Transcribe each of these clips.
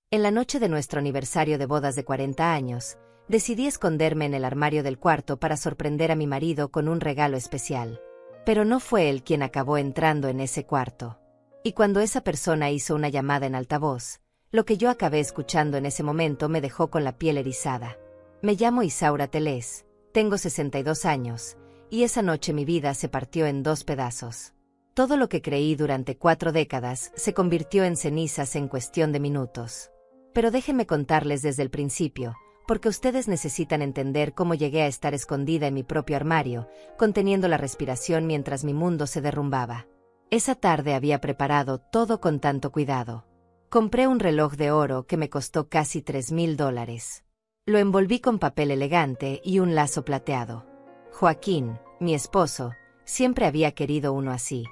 En la noche de nuestro aniversario de bodas de 40 años, decidí esconderme en el armario del cuarto para sorprender a mi marido con un regalo especial. Pero no fue él quien acabó entrando en ese cuarto. Y cuando esa persona hizo una llamada en altavoz, lo que yo acabé escuchando en ese momento me dejó con la piel erizada. Me llamo Isaura Teles, tengo 62 años, y esa noche mi vida se partió en 2 pedazos. Todo lo que creí durante 4 décadas se convirtió en cenizas en cuestión de minutos. Pero déjenme contarles desde el principio, porque ustedes necesitan entender cómo llegué a estar escondida en mi propio armario, conteniendo la respiración mientras mi mundo se derrumbaba. Esa tarde había preparado todo con tanto cuidado. Compré un reloj de oro que me costó casi $3,000. Lo envolví con papel elegante y un lazo plateado. Joaquín, mi esposo, siempre había querido uno así.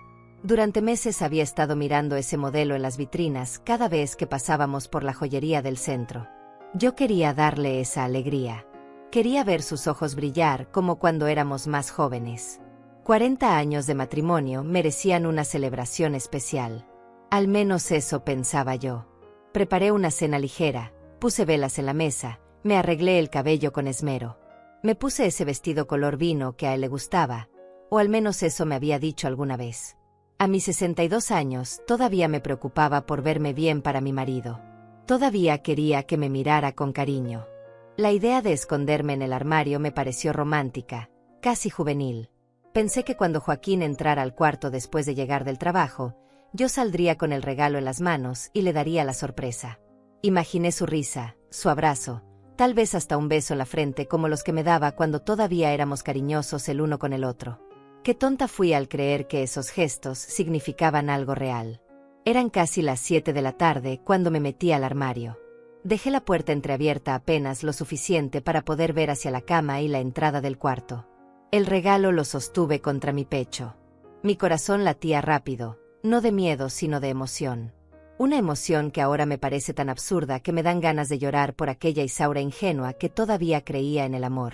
Durante meses había estado mirando ese modelo en las vitrinas cada vez que pasábamos por la joyería del centro. Yo quería darle esa alegría. Quería ver sus ojos brillar como cuando éramos más jóvenes. 40 años de matrimonio merecían una celebración especial. Al menos eso pensaba yo. Preparé una cena ligera, puse velas en la mesa, me arreglé el cabello con esmero. Me puse ese vestido color vino que a él le gustaba, o al menos eso me había dicho alguna vez. A mis 62 años todavía me preocupaba por verme bien para mi marido. Todavía quería que me mirara con cariño. La idea de esconderme en el armario me pareció romántica, casi juvenil. Pensé que cuando Joaquín entrara al cuarto después de llegar del trabajo, yo saldría con el regalo en las manos y le daría la sorpresa. Imaginé su risa, su abrazo, tal vez hasta un beso en la frente como los que me daba cuando todavía éramos cariñosos el uno con el otro. Qué tonta fui al creer que esos gestos significaban algo real. Eran casi las 7 de la tarde cuando me metí al armario. Dejé la puerta entreabierta apenas lo suficiente para poder ver hacia la cama y la entrada del cuarto. El regalo lo sostuve contra mi pecho. Mi corazón latía rápido, no de miedo sino de emoción. Una emoción que ahora me parece tan absurda que me dan ganas de llorar por aquella Isaura ingenua que todavía creía en el amor.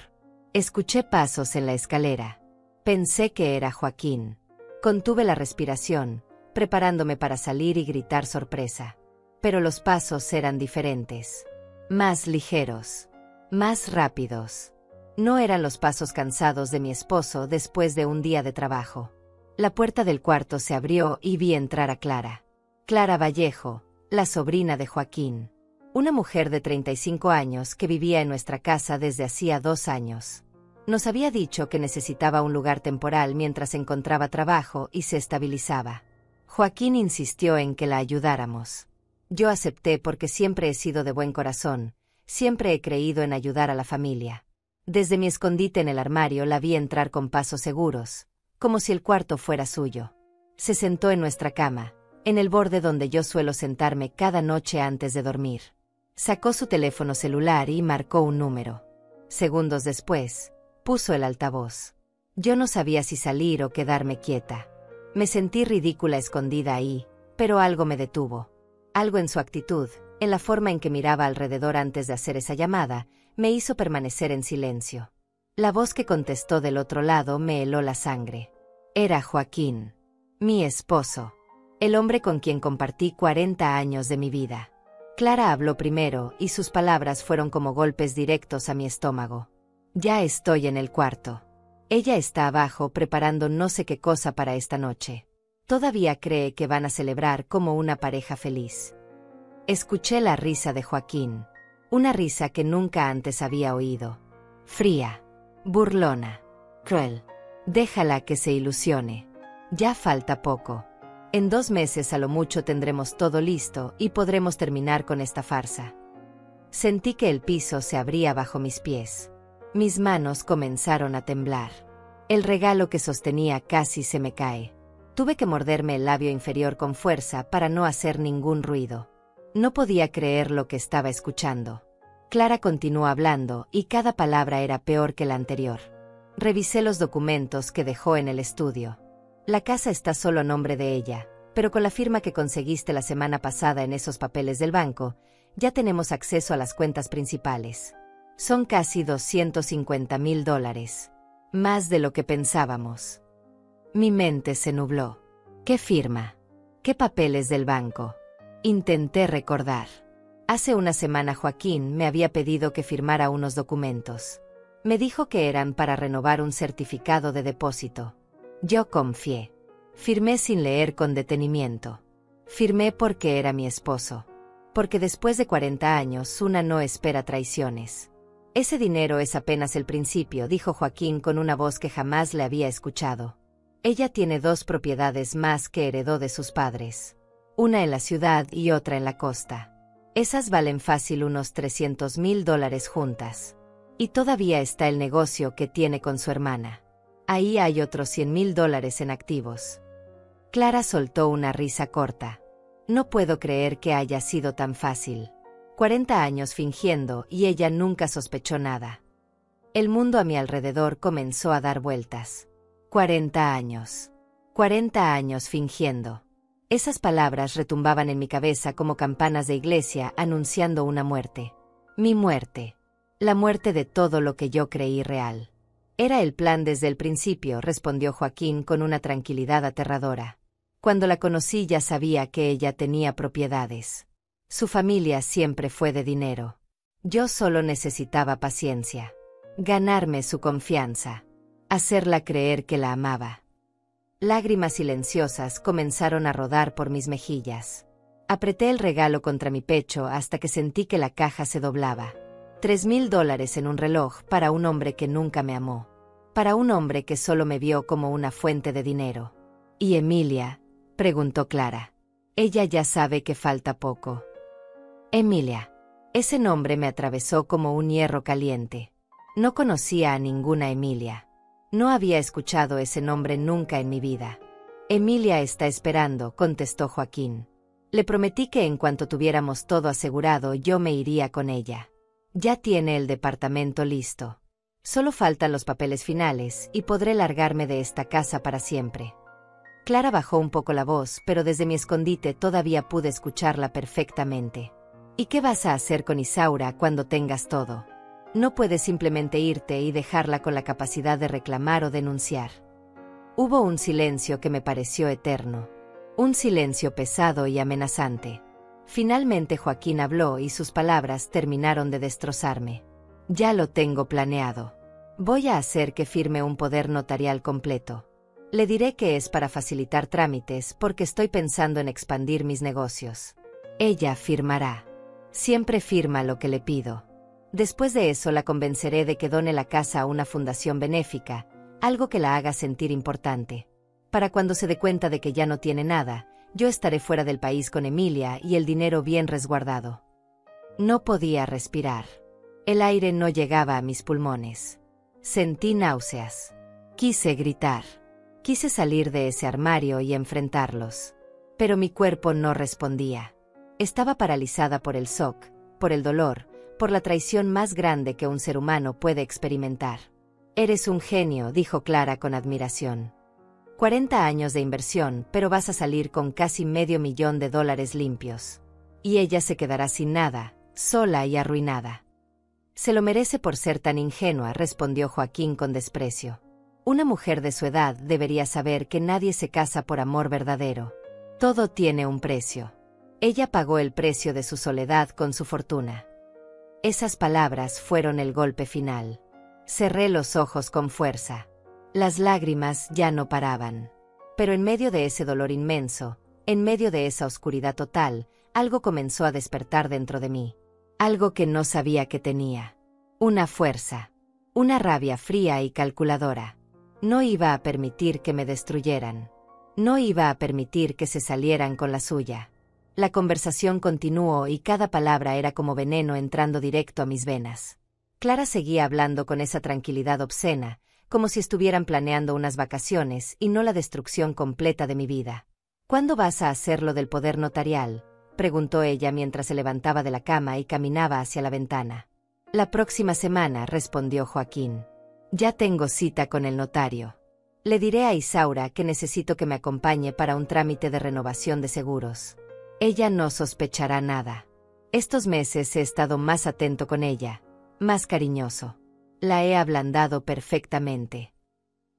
Escuché pasos en la escalera. Pensé que era Joaquín. Contuve la respiración, preparándome para salir y gritar sorpresa. Pero los pasos eran diferentes. Más ligeros. Más rápidos. No eran los pasos cansados de mi esposo después de un día de trabajo. La puerta del cuarto se abrió y vi entrar a Clara. Clara Vallejo, la sobrina de Joaquín. Una mujer de 35 años que vivía en nuestra casa desde hacía 2 años. Nos había dicho que necesitaba un lugar temporal mientras encontraba trabajo y se estabilizaba. Joaquín insistió en que la ayudáramos. Yo acepté porque siempre he sido de buen corazón, siempre he creído en ayudar a la familia. Desde mi escondite en el armario la vi entrar con pasos seguros, como si el cuarto fuera suyo. Se sentó en nuestra cama, en el borde donde yo suelo sentarme cada noche antes de dormir. Sacó su teléfono celular y marcó un número. Segundos después, puso el altavoz. Yo no sabía si salir o quedarme quieta. Me sentí ridícula escondida ahí, pero algo me detuvo. Algo en su actitud, en la forma en que miraba alrededor antes de hacer esa llamada, me hizo permanecer en silencio. La voz que contestó del otro lado me heló la sangre. Era Joaquín, mi esposo, el hombre con quien compartí 40 años de mi vida. Clara habló primero y sus palabras fueron como golpes directos a mi estómago. Ya estoy en el cuarto. Ella está abajo preparando no sé qué cosa para esta noche. Todavía cree que van a celebrar como una pareja feliz. Escuché la risa de Joaquín. Una risa que nunca antes había oído. Fría, burlona, cruel. Déjala que se ilusione. Ya falta poco. En 2 meses a lo mucho tendremos todo listo y podremos terminar con esta farsa. Sentí que el piso se abría bajo mis pies. Mis manos comenzaron a temblar. El regalo que sostenía casi se me cae. Tuve que morderme el labio inferior con fuerza para no hacer ningún ruido. No podía creer lo que estaba escuchando. Clara continuó hablando y cada palabra era peor que la anterior. Revisé los documentos que dejó en el estudio. La casa está solo a nombre de ella, pero con la firma que conseguiste la semana pasada en esos papeles del banco, ya tenemos acceso a las cuentas principales. Son casi $250,000. Más de lo que pensábamos. Mi mente se nubló. ¿Qué firma? ¿Qué papeles del banco? Intenté recordar. Hace una semana Joaquín me había pedido que firmara unos documentos. Me dijo que eran para renovar un certificado de depósito. Yo confié. Firmé sin leer con detenimiento. Firmé porque era mi esposo. Porque después de 40 años una no espera traiciones. Ese dinero es apenas el principio, dijo Joaquín con una voz que jamás le había escuchado. Ella tiene 2 propiedades más que heredó de sus padres. Una en la ciudad y otra en la costa. Esas valen fácil unos $300,000 juntas. Y todavía está el negocio que tiene con su hermana. Ahí hay otros $100,000 en activos. Clara soltó una risa corta. No puedo creer que haya sido tan fácil. 40 años fingiendo y ella nunca sospechó nada. El mundo a mi alrededor comenzó a dar vueltas. 40 años. 40 años fingiendo. Esas palabras retumbaban en mi cabeza como campanas de iglesia anunciando una muerte. Mi muerte. La muerte de todo lo que yo creí real. Era el plan desde el principio, respondió Joaquín con una tranquilidad aterradora. Cuando la conocí ya sabía que ella tenía propiedades. Su familia siempre fue de dinero. Yo solo necesitaba paciencia. Ganarme su confianza. Hacerla creer que la amaba. Lágrimas silenciosas comenzaron a rodar por mis mejillas. Apreté el regalo contra mi pecho hasta que sentí que la caja se doblaba. $3,000 en un reloj para un hombre que nunca me amó. Para un hombre que solo me vio como una fuente de dinero. ¿Y Emilia?, preguntó Clara. Ella ya sabe que falta poco. Emilia. Ese nombre me atravesó como un hierro caliente. No conocía a ninguna Emilia. No había escuchado ese nombre nunca en mi vida. Emilia está esperando, contestó Joaquín. Le prometí que en cuanto tuviéramos todo asegurado yo me iría con ella. Ya tiene el departamento listo. Solo faltan los papeles finales y podré largarme de esta casa para siempre. Clara bajó un poco la voz, pero desde mi escondite todavía pude escucharla perfectamente. ¿Y qué vas a hacer con Isaura cuando tengas todo? No puedes simplemente irte y dejarla con la capacidad de reclamar o denunciar. Hubo un silencio que me pareció eterno. Un silencio pesado y amenazante. Finalmente Joaquín habló y sus palabras terminaron de destrozarme. Ya lo tengo planeado. Voy a hacer que firme un poder notarial completo. Le diré que es para facilitar trámites porque estoy pensando en expandir mis negocios. Ella firmará. Siempre firma lo que le pido. Después de eso la convenceré de que done la casa a una fundación benéfica, algo que la haga sentir importante. Para cuando se dé cuenta de que ya no tiene nada, yo estaré fuera del país con Emilia y el dinero bien resguardado. No podía respirar. El aire no llegaba a mis pulmones. Sentí náuseas. Quise gritar. Quise salir de ese armario y enfrentarlos. Pero mi cuerpo no respondía. Estaba paralizada por el shock, por el dolor, por la traición más grande que un ser humano puede experimentar. Eres un genio, dijo Clara con admiración. 40 años de inversión, pero vas a salir con casi $500,000 limpios. Y ella se quedará sin nada, sola y arruinada. Se lo merece por ser tan ingenua, respondió Joaquín con desprecio. Una mujer de su edad debería saber que nadie se casa por amor verdadero. Todo tiene un precio. Ella pagó el precio de su soledad con su fortuna. Esas palabras fueron el golpe final. Cerré los ojos con fuerza. Las lágrimas ya no paraban. Pero en medio de ese dolor inmenso, en medio de esa oscuridad total, algo comenzó a despertar dentro de mí. Algo que no sabía que tenía. Una fuerza. Una rabia fría y calculadora. No iba a permitir que me destruyeran. No iba a permitir que se salieran con la suya. La conversación continuó y cada palabra era como veneno entrando directo a mis venas. Clara seguía hablando con esa tranquilidad obscena, como si estuvieran planeando unas vacaciones y no la destrucción completa de mi vida. ¿Cuándo vas a hacer lo del poder notarial?, preguntó ella mientras se levantaba de la cama y caminaba hacia la ventana. La próxima semana, respondió Joaquín. Ya tengo cita con el notario. Le diré a Isaura que necesito que me acompañe para un trámite de renovación de seguros. Ella no sospechará nada. Estos meses he estado más atento con ella, más cariñoso. La he ablandado perfectamente.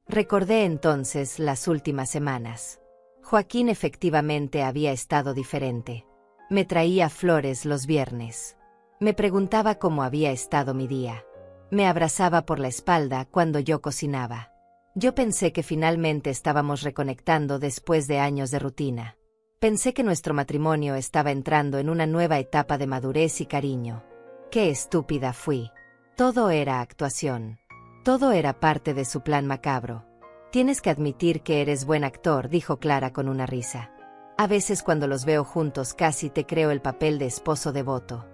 Recordé entonces las últimas semanas. Joaquín efectivamente había estado diferente. Me traía flores los viernes. Me preguntaba cómo había estado mi día. Me abrazaba por la espalda cuando yo cocinaba. Yo pensé que finalmente estábamos reconectando después de años de rutina. Pensé que nuestro matrimonio estaba entrando en una nueva etapa de madurez y cariño. ¡Qué estúpida fui! Todo era actuación. Todo era parte de su plan macabro. Tienes que admitir que eres buen actor, dijo Clara con una risa. A veces cuando los veo juntos casi te creo el papel de esposo devoto.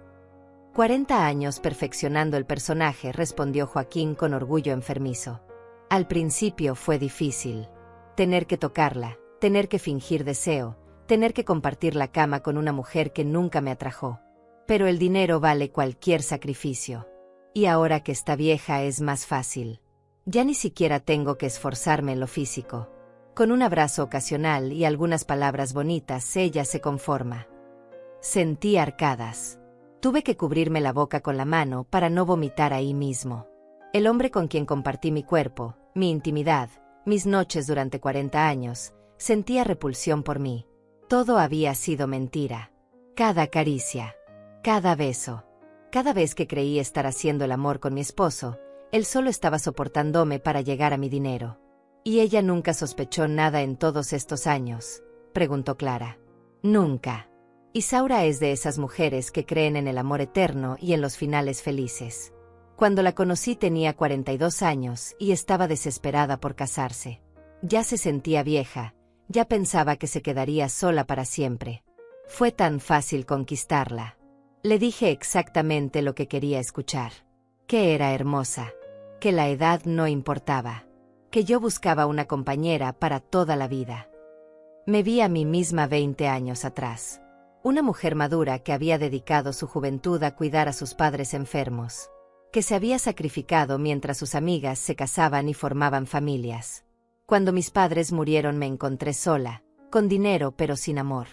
40 años perfeccionando el personaje, respondió Joaquín con orgullo enfermizo. Al principio fue difícil. Tener que tocarla, tener que fingir deseo, tener que compartir la cama con una mujer que nunca me atrajo. Pero el dinero vale cualquier sacrificio. Y ahora que está vieja es más fácil. Ya ni siquiera tengo que esforzarme en lo físico. Con un abrazo ocasional y algunas palabras bonitas ella se conforma. Sentí arcadas. Tuve que cubrirme la boca con la mano para no vomitar ahí mismo. El hombre con quien compartí mi cuerpo, mi intimidad, mis noches durante 40 años, sentía repulsión por mí. Todo había sido mentira. Cada caricia, cada beso. Cada vez que creí estar haciendo el amor con mi esposo, él solo estaba soportándome para llegar a mi dinero. ¿Y ella nunca sospechó nada en todos estos años?, preguntó Clara. Nunca. Isaura es de esas mujeres que creen en el amor eterno y en los finales felices. Cuando la conocí tenía 42 años y estaba desesperada por casarse. Ya se sentía vieja, ya pensaba que se quedaría sola para siempre. Fue tan fácil conquistarla. Le dije exactamente lo que quería escuchar. Que era hermosa. Que la edad no importaba. Que yo buscaba una compañera para toda la vida. Me vi a mí misma 20 años atrás. Una mujer madura que había dedicado su juventud a cuidar a sus padres enfermos. Que se había sacrificado mientras sus amigas se casaban y formaban familias. Cuando mis padres murieron me encontré sola, con dinero pero sin amor.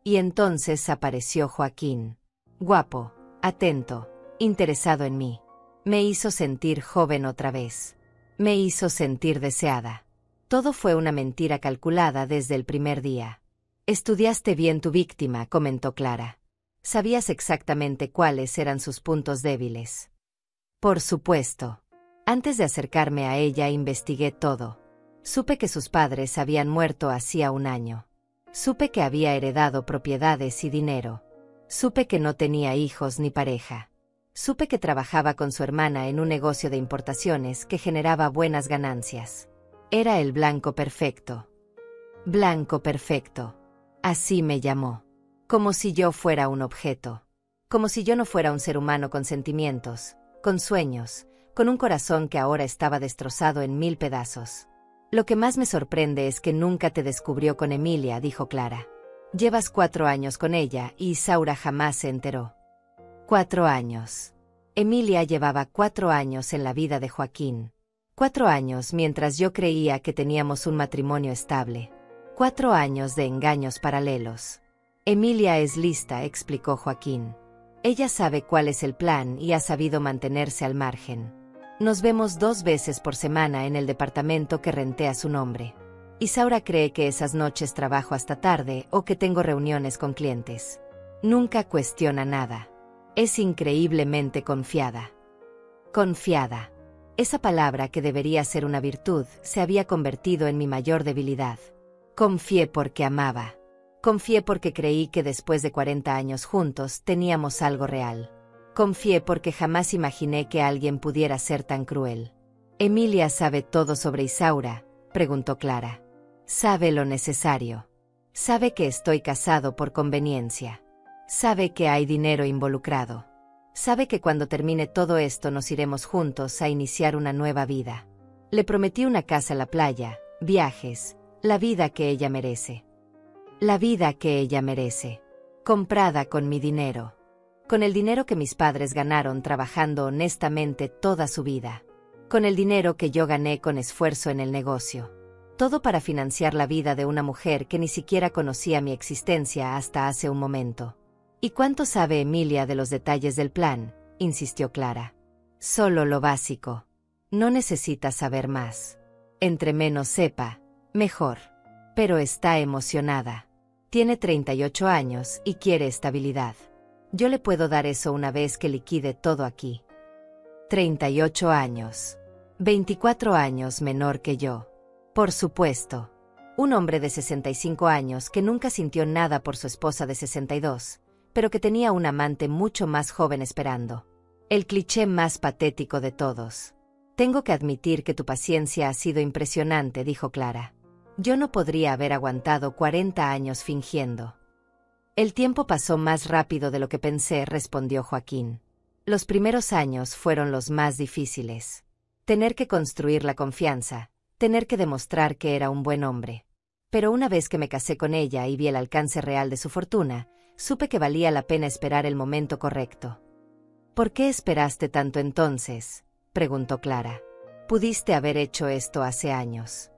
Y entonces apareció Joaquín. Guapo, atento, interesado en mí. Me hizo sentir joven otra vez. Me hizo sentir deseada. Todo fue una mentira calculada desde el primer día. Estudiaste bien tu víctima, comentó Clara. Sabías exactamente cuáles eran sus puntos débiles. Por supuesto. Antes de acercarme a ella investigué todo. Supe que sus padres habían muerto hacía un año. Supe que había heredado propiedades y dinero. Supe que no tenía hijos ni pareja. Supe que trabajaba con su hermana en un negocio de importaciones que generaba buenas ganancias. Era el blanco perfecto. Blanco perfecto. Así me llamó. Como si yo fuera un objeto. Como si yo no fuera un ser humano con sentimientos, con sueños, con un corazón que ahora estaba destrozado en 1000 pedazos. Lo que más me sorprende es que nunca te descubrió con Emilia, dijo Clara. Llevas 4 años con ella y Isaura jamás se enteró. 4 años. Emilia llevaba 4 años en la vida de Joaquín. 4 años mientras yo creía que teníamos un matrimonio estable. 4 años de engaños paralelos. Emilia es lista, explicó Joaquín. Ella sabe cuál es el plan y ha sabido mantenerse al margen. Nos vemos 2 veces por semana en el departamento que renté a su nombre. Isaura cree que esas noches trabajo hasta tarde o que tengo reuniones con clientes. Nunca cuestiona nada. Es increíblemente confiada. Confiada. Esa palabra que debería ser una virtud se había convertido en mi mayor debilidad. Confié porque amaba. Confié porque creí que después de 40 años juntos teníamos algo real. Confié porque jamás imaginé que alguien pudiera ser tan cruel. ¿Emilia sabe todo sobre Isaura?, preguntó Clara. Sabe lo necesario. Sabe que estoy casado por conveniencia. Sabe que hay dinero involucrado. Sabe que cuando termine todo esto nos iremos juntos a iniciar una nueva vida. Le prometí una casa en la playa, viajes, la vida que ella merece. La vida que ella merece. Comprada con mi dinero. Con el dinero que mis padres ganaron trabajando honestamente toda su vida. Con el dinero que yo gané con esfuerzo en el negocio. Todo para financiar la vida de una mujer que ni siquiera conocía mi existencia hasta hace un momento. ¿Y cuánto sabe Emilia de los detalles del plan?, insistió Clara. Solo lo básico. No necesita saber más. Entre menos sepa, mejor. Pero está emocionada. Tiene 38 años y quiere estabilidad. Yo le puedo dar eso una vez que liquide todo aquí. 38 años. 24 años menor que yo. Por supuesto. Un hombre de 65 años que nunca sintió nada por su esposa de 62, pero que tenía un amante mucho más joven esperando. El cliché más patético de todos. Tengo que admitir que tu paciencia ha sido impresionante, dijo Clara. Yo no podría haber aguantado 40 años fingiendo. El tiempo pasó más rápido de lo que pensé, respondió Joaquín. Los primeros años fueron los más difíciles. Tener que construir la confianza, tener que demostrar que era un buen hombre. Pero una vez que me casé con ella y vi el alcance real de su fortuna, supe que valía la pena esperar el momento correcto. ¿Por qué esperaste tanto entonces?, preguntó Clara. Pudiste haber hecho esto hace años.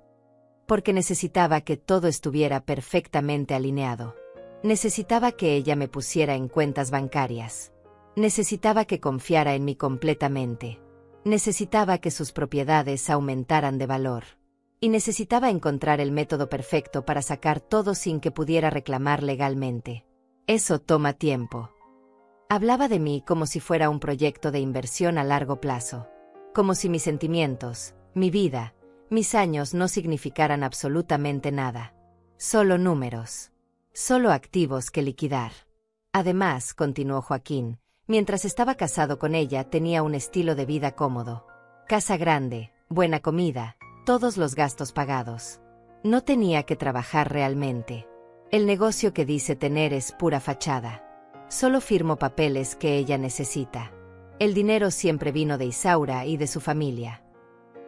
Porque necesitaba que todo estuviera perfectamente alineado. Necesitaba que ella me pusiera en cuentas bancarias. Necesitaba que confiara en mí completamente. Necesitaba que sus propiedades aumentaran de valor. Y necesitaba encontrar el método perfecto para sacar todo sin que pudiera reclamar legalmente. Eso toma tiempo. Hablaba de mí como si fuera un proyecto de inversión a largo plazo. Como si mis sentimientos, mi vida, mis años no significaran absolutamente nada. Solo números. Solo activos que liquidar. Además, continuó Joaquín, mientras estaba casado con ella tenía un estilo de vida cómodo. Casa grande, buena comida, todos los gastos pagados. No tenía que trabajar realmente. El negocio que dice tener es pura fachada. Solo firmo papeles que ella necesita. El dinero siempre vino de Isaura y de su familia.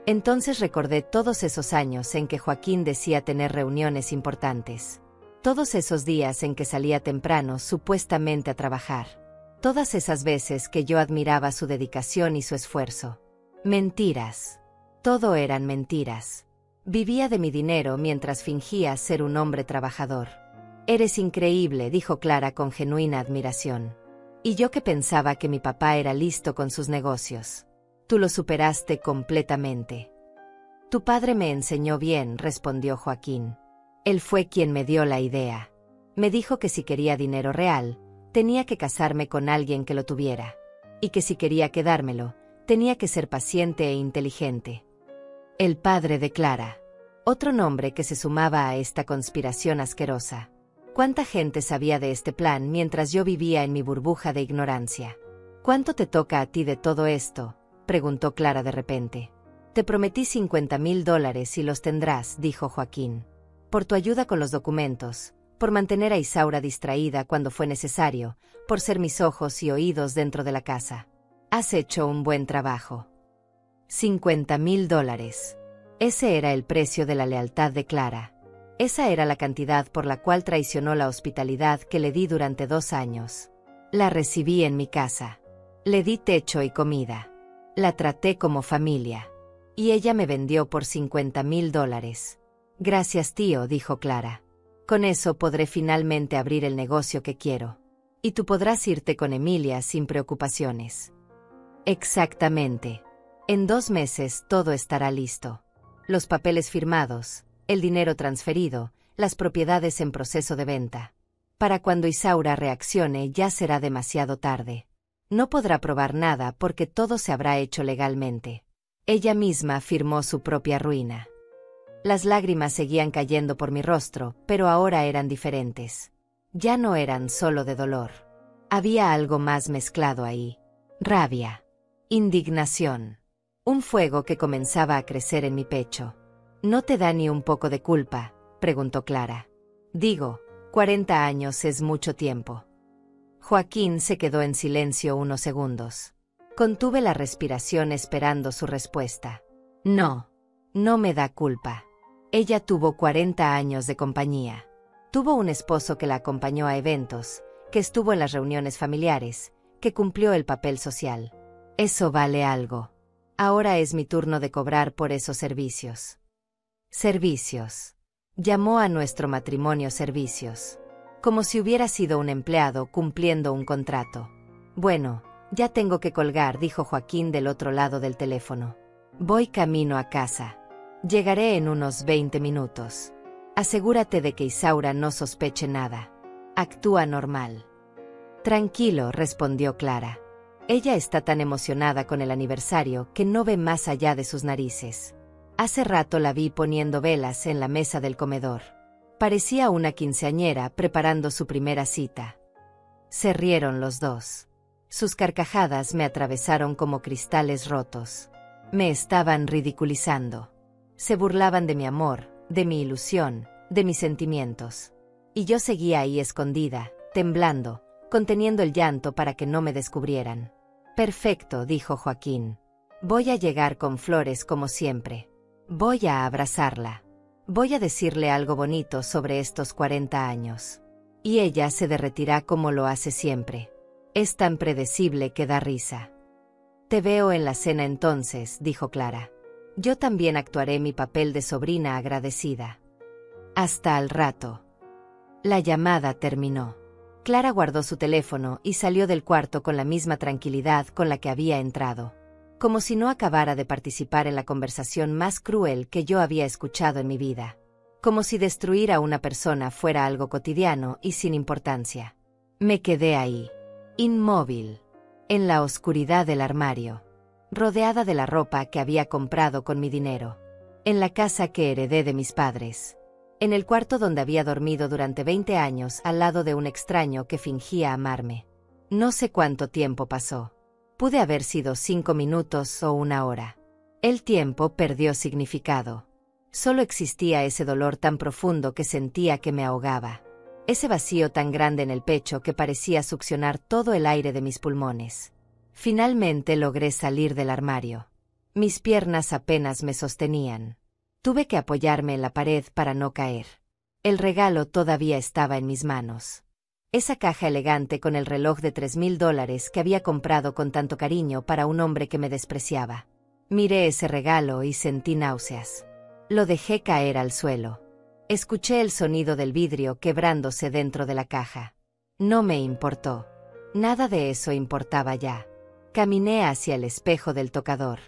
Entonces recordé todos esos años en que Joaquín decía tener reuniones importantes. Todos esos días en que salía temprano supuestamente a trabajar. Todas esas veces que yo admiraba su dedicación y su esfuerzo. Mentiras. Todo eran mentiras. Vivía de mi dinero mientras fingía ser un hombre trabajador. Eres increíble, dijo Clara con genuina admiración. Y yo que pensaba que mi papá era listo con sus negocios. Tú lo superaste completamente. Tu padre me enseñó bien, respondió Joaquín. Él fue quien me dio la idea. Me dijo que si quería dinero real, tenía que casarme con alguien que lo tuviera. Y que si quería quedármelo, tenía que ser paciente e inteligente. El padre de Clara. Otro nombre que se sumaba a esta conspiración asquerosa. ¿Cuánta gente sabía de este plan mientras yo vivía en mi burbuja de ignorancia? ¿Cuánto te toca a ti de todo esto?, preguntó Clara de repente. Te prometí $50,000 y los tendrás, dijo Joaquín. Por tu ayuda con los documentos, por mantener a Isaura distraída cuando fue necesario, por ser mis ojos y oídos dentro de la casa. Has hecho un buen trabajo. $50,000. Ese era el precio de la lealtad de Clara. Esa era la cantidad por la cual traicionó la hospitalidad que le di durante 2 años. La recibí en mi casa. Le di techo y comida. La traté como familia. Y ella me vendió por $50,000. Gracias, tío, dijo Clara. Con eso podré finalmente abrir el negocio que quiero. Y tú podrás irte con Emilia sin preocupaciones. Exactamente. En 2 meses todo estará listo. Los papeles firmados, el dinero transferido, las propiedades en proceso de venta. Para cuando Isaura reaccione ya será demasiado tarde. No podrá probar nada porque todo se habrá hecho legalmente. Ella misma firmó su propia ruina. Las lágrimas seguían cayendo por mi rostro, pero ahora eran diferentes. Ya no eran solo de dolor. Había algo más mezclado ahí. Rabia. Indignación. Un fuego que comenzaba a crecer en mi pecho. ¿No te da ni un poco de culpa?, preguntó Clara. Digo, 40 años es mucho tiempo. Joaquín se quedó en silencio unos segundos. Contuve la respiración esperando su respuesta. No, no me da culpa. Ella tuvo 40 años de compañía. Tuvo un esposo que la acompañó a eventos, que estuvo en las reuniones familiares, que cumplió el papel social. Eso vale algo. Ahora es mi turno de cobrar por esos servicios. Servicios. Llamó a nuestro matrimonio servicios. Como si hubiera sido un empleado cumpliendo un contrato. Bueno, ya tengo que colgar, dijo Joaquín del otro lado del teléfono. Voy camino a casa. Llegaré en unos 20 minutos. Asegúrate de que Isaura no sospeche nada. Actúa normal. Tranquilo, respondió Clara. Ella está tan emocionada con el aniversario que no ve más allá de sus narices. Hace rato la vi poniendo velas en la mesa del comedor. Parecía una quinceañera preparando su primera cita. Se rieron los dos. Sus carcajadas me atravesaron como cristales rotos. Me estaban ridiculizando. Se burlaban de mi amor, de mi ilusión, de mis sentimientos. Y yo seguía ahí escondida, temblando, conteniendo el llanto para que no me descubrieran. Perfecto, dijo Joaquín. Voy a llegar con flores como siempre. Voy a abrazarla. Voy a decirle algo bonito sobre estos 40 años. Y ella se derretirá como lo hace siempre. Es tan predecible que da risa. Te veo en la cena entonces, dijo Clara. Yo también actuaré mi papel de sobrina agradecida. Hasta al rato. La llamada terminó. Clara guardó su teléfono y salió del cuarto con la misma tranquilidad con la que había entrado. Como si no acabara de participar en la conversación más cruel que yo había escuchado en mi vida. Como si destruir a una persona fuera algo cotidiano y sin importancia. Me quedé ahí, inmóvil, en la oscuridad del armario, rodeada de la ropa que había comprado con mi dinero, en la casa que heredé de mis padres, en el cuarto donde había dormido durante 20 años al lado de un extraño que fingía amarme. No sé cuánto tiempo pasó. Pude haber sido 5 minutos o 1 hora. El tiempo perdió significado. Solo existía ese dolor tan profundo que sentía que me ahogaba. Ese vacío tan grande en el pecho que parecía succionar todo el aire de mis pulmones. Finalmente logré salir del armario. Mis piernas apenas me sostenían. Tuve que apoyarme en la pared para no caer. El regalo todavía estaba en mis manos. Esa caja elegante con el reloj de $3,000 que había comprado con tanto cariño para un hombre que me despreciaba. Miré ese regalo y sentí náuseas. Lo dejé caer al suelo. Escuché el sonido del vidrio quebrándose dentro de la caja. No me importó. Nada de eso importaba ya. Caminé hacia el espejo del tocador.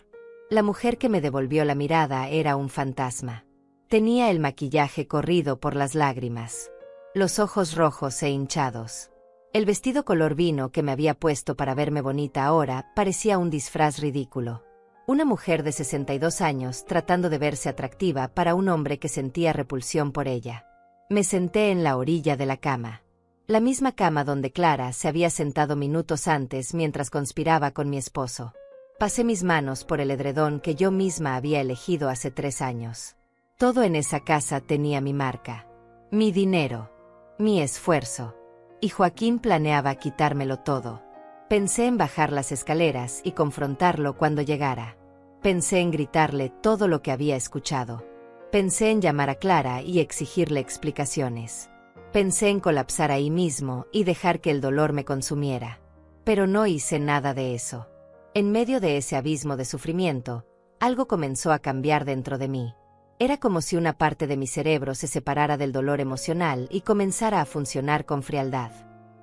La mujer que me devolvió la mirada era un fantasma. Tenía el maquillaje corrido por las lágrimas. Los ojos rojos e hinchados. El vestido color vino que me había puesto para verme bonita ahora parecía un disfraz ridículo. Una mujer de 62 años tratando de verse atractiva para un hombre que sentía repulsión por ella. Me senté en la orilla de la cama. La misma cama donde Clara se había sentado minutos antes mientras conspiraba con mi esposo. Pasé mis manos por el edredón que yo misma había elegido hace 3 años. Todo en esa casa tenía mi marca. Mi dinero. Mi esfuerzo. Y Joaquín planeaba quitármelo todo. Pensé en bajar las escaleras y confrontarlo cuando llegara. Pensé en gritarle todo lo que había escuchado. Pensé en llamar a Clara y exigirle explicaciones. Pensé en colapsar ahí mismo y dejar que el dolor me consumiera. Pero no hice nada de eso. En medio de ese abismo de sufrimiento, algo comenzó a cambiar dentro de mí. Era como si una parte de mi cerebro se separara del dolor emocional y comenzara a funcionar con frialdad,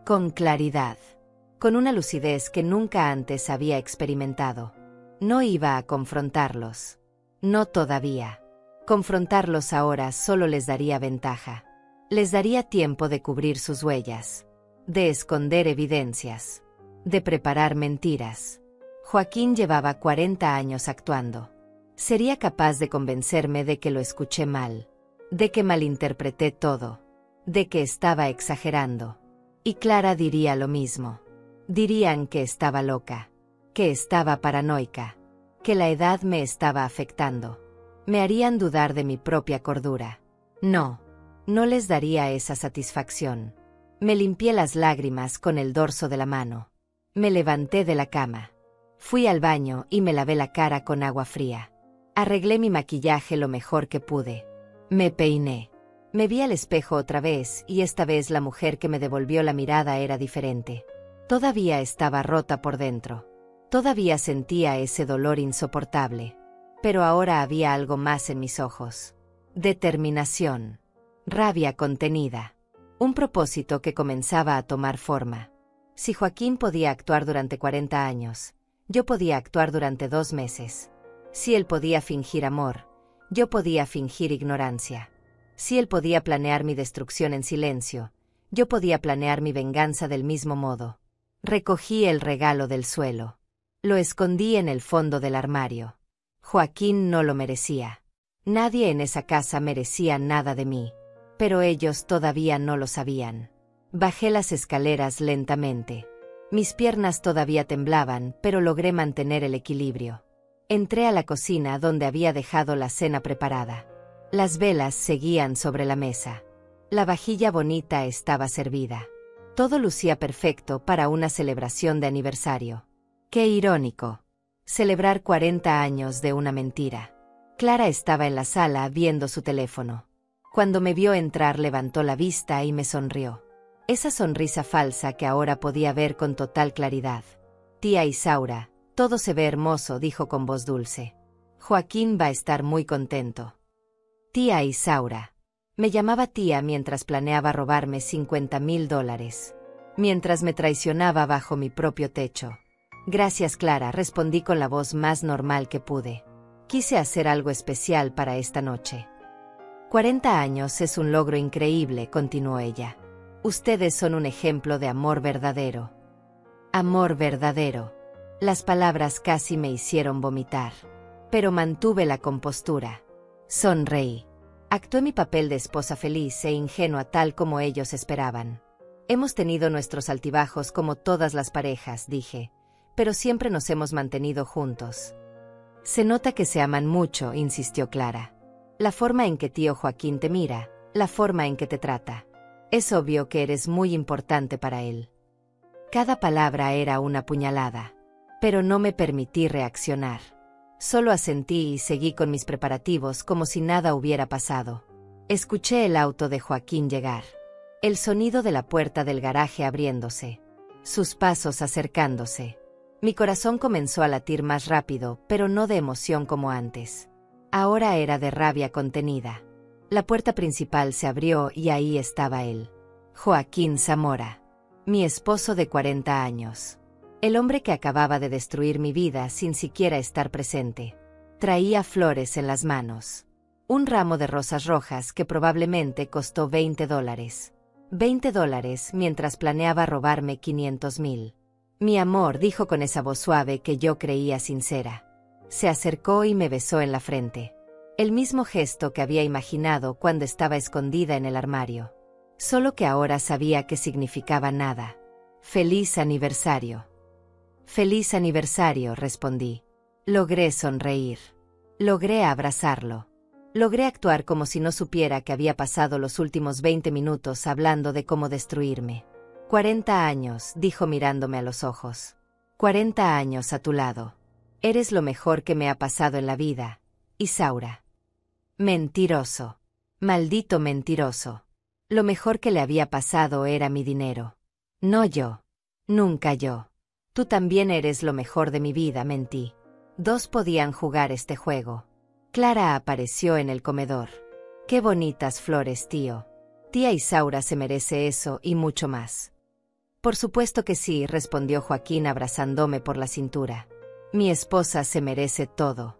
con claridad, con una lucidez que nunca antes había experimentado. No iba a confrontarlos. No todavía. Confrontarlos ahora solo les daría ventaja. Les daría tiempo de cubrir sus huellas, de esconder evidencias, de preparar mentiras. Joaquín llevaba 40 años actuando. Sería capaz de convencerme de que lo escuché mal, de que malinterpreté todo, de que estaba exagerando. Y Clara diría lo mismo. Dirían que estaba loca, que estaba paranoica, que la edad me estaba afectando. Me harían dudar de mi propia cordura. No, no les daría esa satisfacción. Me limpié las lágrimas con el dorso de la mano. Me levanté de la cama. Fui al baño y me lavé la cara con agua fría. Arreglé mi maquillaje lo mejor que pude. Me peiné. Me vi al espejo otra vez y esta vez la mujer que me devolvió la mirada era diferente. Todavía estaba rota por dentro. Todavía sentía ese dolor insoportable. Pero ahora había algo más en mis ojos. Determinación. Rabia contenida. Un propósito que comenzaba a tomar forma. Si Joaquín podía actuar durante 40 años, yo podía actuar durante 2 meses. Si él podía fingir amor, yo podía fingir ignorancia. Si él podía planear mi destrucción en silencio, yo podía planear mi venganza del mismo modo. Recogí el regalo del suelo. Lo escondí en el fondo del armario. Joaquín no lo merecía. Nadie en esa casa merecía nada de mí. Pero ellos todavía no lo sabían. Bajé las escaleras lentamente. Mis piernas todavía temblaban, pero logré mantener el equilibrio. Entré a la cocina donde había dejado la cena preparada. Las velas seguían sobre la mesa. La vajilla bonita estaba servida. Todo lucía perfecto para una celebración de aniversario. ¡Qué irónico! Celebrar 40 años de una mentira. Clara estaba en la sala viendo su teléfono. Cuando me vio entrar levantó la vista y me sonrió. Esa sonrisa falsa que ahora podía ver con total claridad. Tía Isaura, todo se ve hermoso, dijo con voz dulce. Joaquín va a estar muy contento. Tía Isaura. Me llamaba tía mientras planeaba robarme $50,000. Mientras me traicionaba bajo mi propio techo. Gracias, Clara, respondí con la voz más normal que pude. Quise hacer algo especial para esta noche. 40 años es un logro increíble, continuó ella. Ustedes son un ejemplo de amor verdadero. Amor verdadero. Las palabras casi me hicieron vomitar. Pero mantuve la compostura. Sonreí. Actué mi papel de esposa feliz e ingenua tal como ellos esperaban. Hemos tenido nuestros altibajos como todas las parejas, dije, pero siempre nos hemos mantenido juntos. Se nota que se aman mucho, insistió Clara. La forma en que tío Joaquín te mira, la forma en que te trata. Es obvio que eres muy importante para él. Cada palabra era una puñalada. Pero no me permití reaccionar. Solo asentí y seguí con mis preparativos como si nada hubiera pasado. Escuché el auto de Joaquín llegar. El sonido de la puerta del garaje abriéndose. Sus pasos acercándose. Mi corazón comenzó a latir más rápido, pero no de emoción como antes. Ahora era de rabia contenida. La puerta principal se abrió y ahí estaba él. Joaquín Zamora. Mi esposo de 40 años. El hombre que acababa de destruir mi vida sin siquiera estar presente. Traía flores en las manos. Un ramo de rosas rojas que probablemente costó $20. $20 mientras planeaba robarme 500,000. Mi amor, dijo con esa voz suave que yo creía sincera. Se acercó y me besó en la frente. El mismo gesto que había imaginado cuando estaba escondida en el armario. Solo que ahora sabía que significaba nada. Feliz aniversario. Feliz aniversario, respondí. Logré sonreír. Logré abrazarlo. Logré actuar como si no supiera que había pasado los últimos 20 minutos hablando de cómo destruirme. 40 años, dijo mirándome a los ojos. 40 años a tu lado. Eres lo mejor que me ha pasado en la vida, Isaura. Mentiroso. Maldito mentiroso. Lo mejor que le había pasado era mi dinero. No yo. Nunca yo. Tú también eres lo mejor de mi vida, mentí. Dos podían jugar este juego. Clara apareció en el comedor. Qué bonitas flores, tío. Tía Isaura se merece eso y mucho más. Por supuesto que sí, respondió Joaquín abrazándome por la cintura. Mi esposa se merece todo.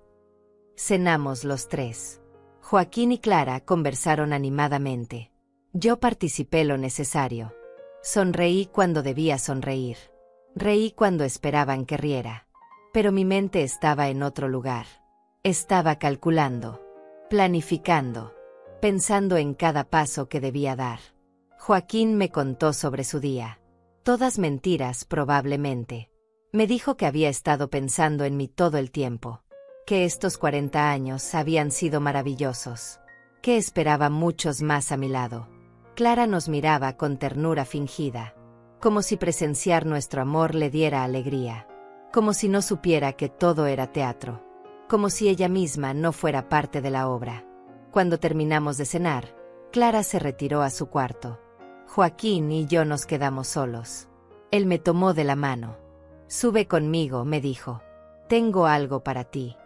Cenamos los tres. Joaquín y Clara conversaron animadamente. Yo participé lo necesario. Sonreí cuando debía sonreír. Reí cuando esperaban que riera. Pero mi mente estaba en otro lugar. Estaba calculando, planificando, pensando en cada paso que debía dar. Joaquín me contó sobre su día. Todas mentiras, probablemente. Me dijo que había estado pensando en mí todo el tiempo. Que estos 40 años habían sido maravillosos. Que esperaba muchos más a mi lado. Clara nos miraba con ternura fingida. Como si presenciar nuestro amor le diera alegría. Como si no supiera que todo era teatro. Como si ella misma no fuera parte de la obra. Cuando terminamos de cenar, Clara se retiró a su cuarto. Joaquín y yo nos quedamos solos. Él me tomó de la mano. Sube conmigo, me dijo. Tengo algo para ti.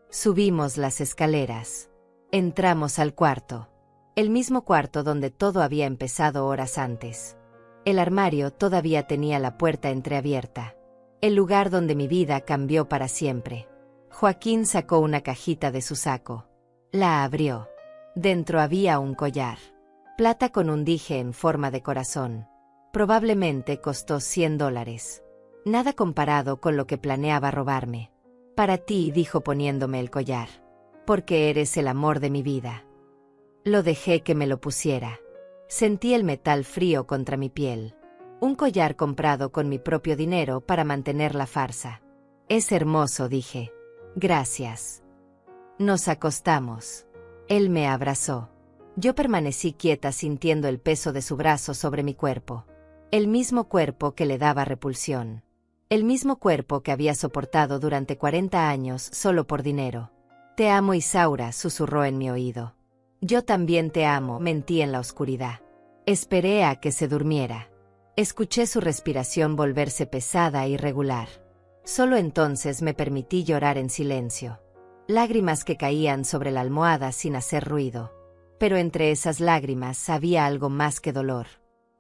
Subimos las escaleras. Entramos al cuarto. El mismo cuarto donde todo había empezado horas antes. El armario todavía tenía la puerta entreabierta. El lugar donde mi vida cambió para siempre. Joaquín sacó una cajita de su saco. La abrió. Dentro había un collar. Plata con un dije en forma de corazón. Probablemente costó $100. Nada comparado con lo que planeaba robarme. Para ti, dijo poniéndome el collar. Porque eres el amor de mi vida. Lo dejé que me lo pusiera. Sentí el metal frío contra mi piel. Un collar comprado con mi propio dinero para mantener la farsa. Es hermoso, dije. Gracias. Nos acostamos. Él me abrazó. Yo permanecí quieta sintiendo el peso de su brazo sobre mi cuerpo. El mismo cuerpo que le daba repulsión. El mismo cuerpo que había soportado durante 40 años solo por dinero. Te amo, Isaura, susurró en mi oído. Yo también te amo, mentí en la oscuridad. Esperé a que se durmiera. Escuché su respiración volverse pesada e irregular. Solo entonces me permití llorar en silencio. Lágrimas que caían sobre la almohada sin hacer ruido. Pero entre esas lágrimas había algo más que dolor.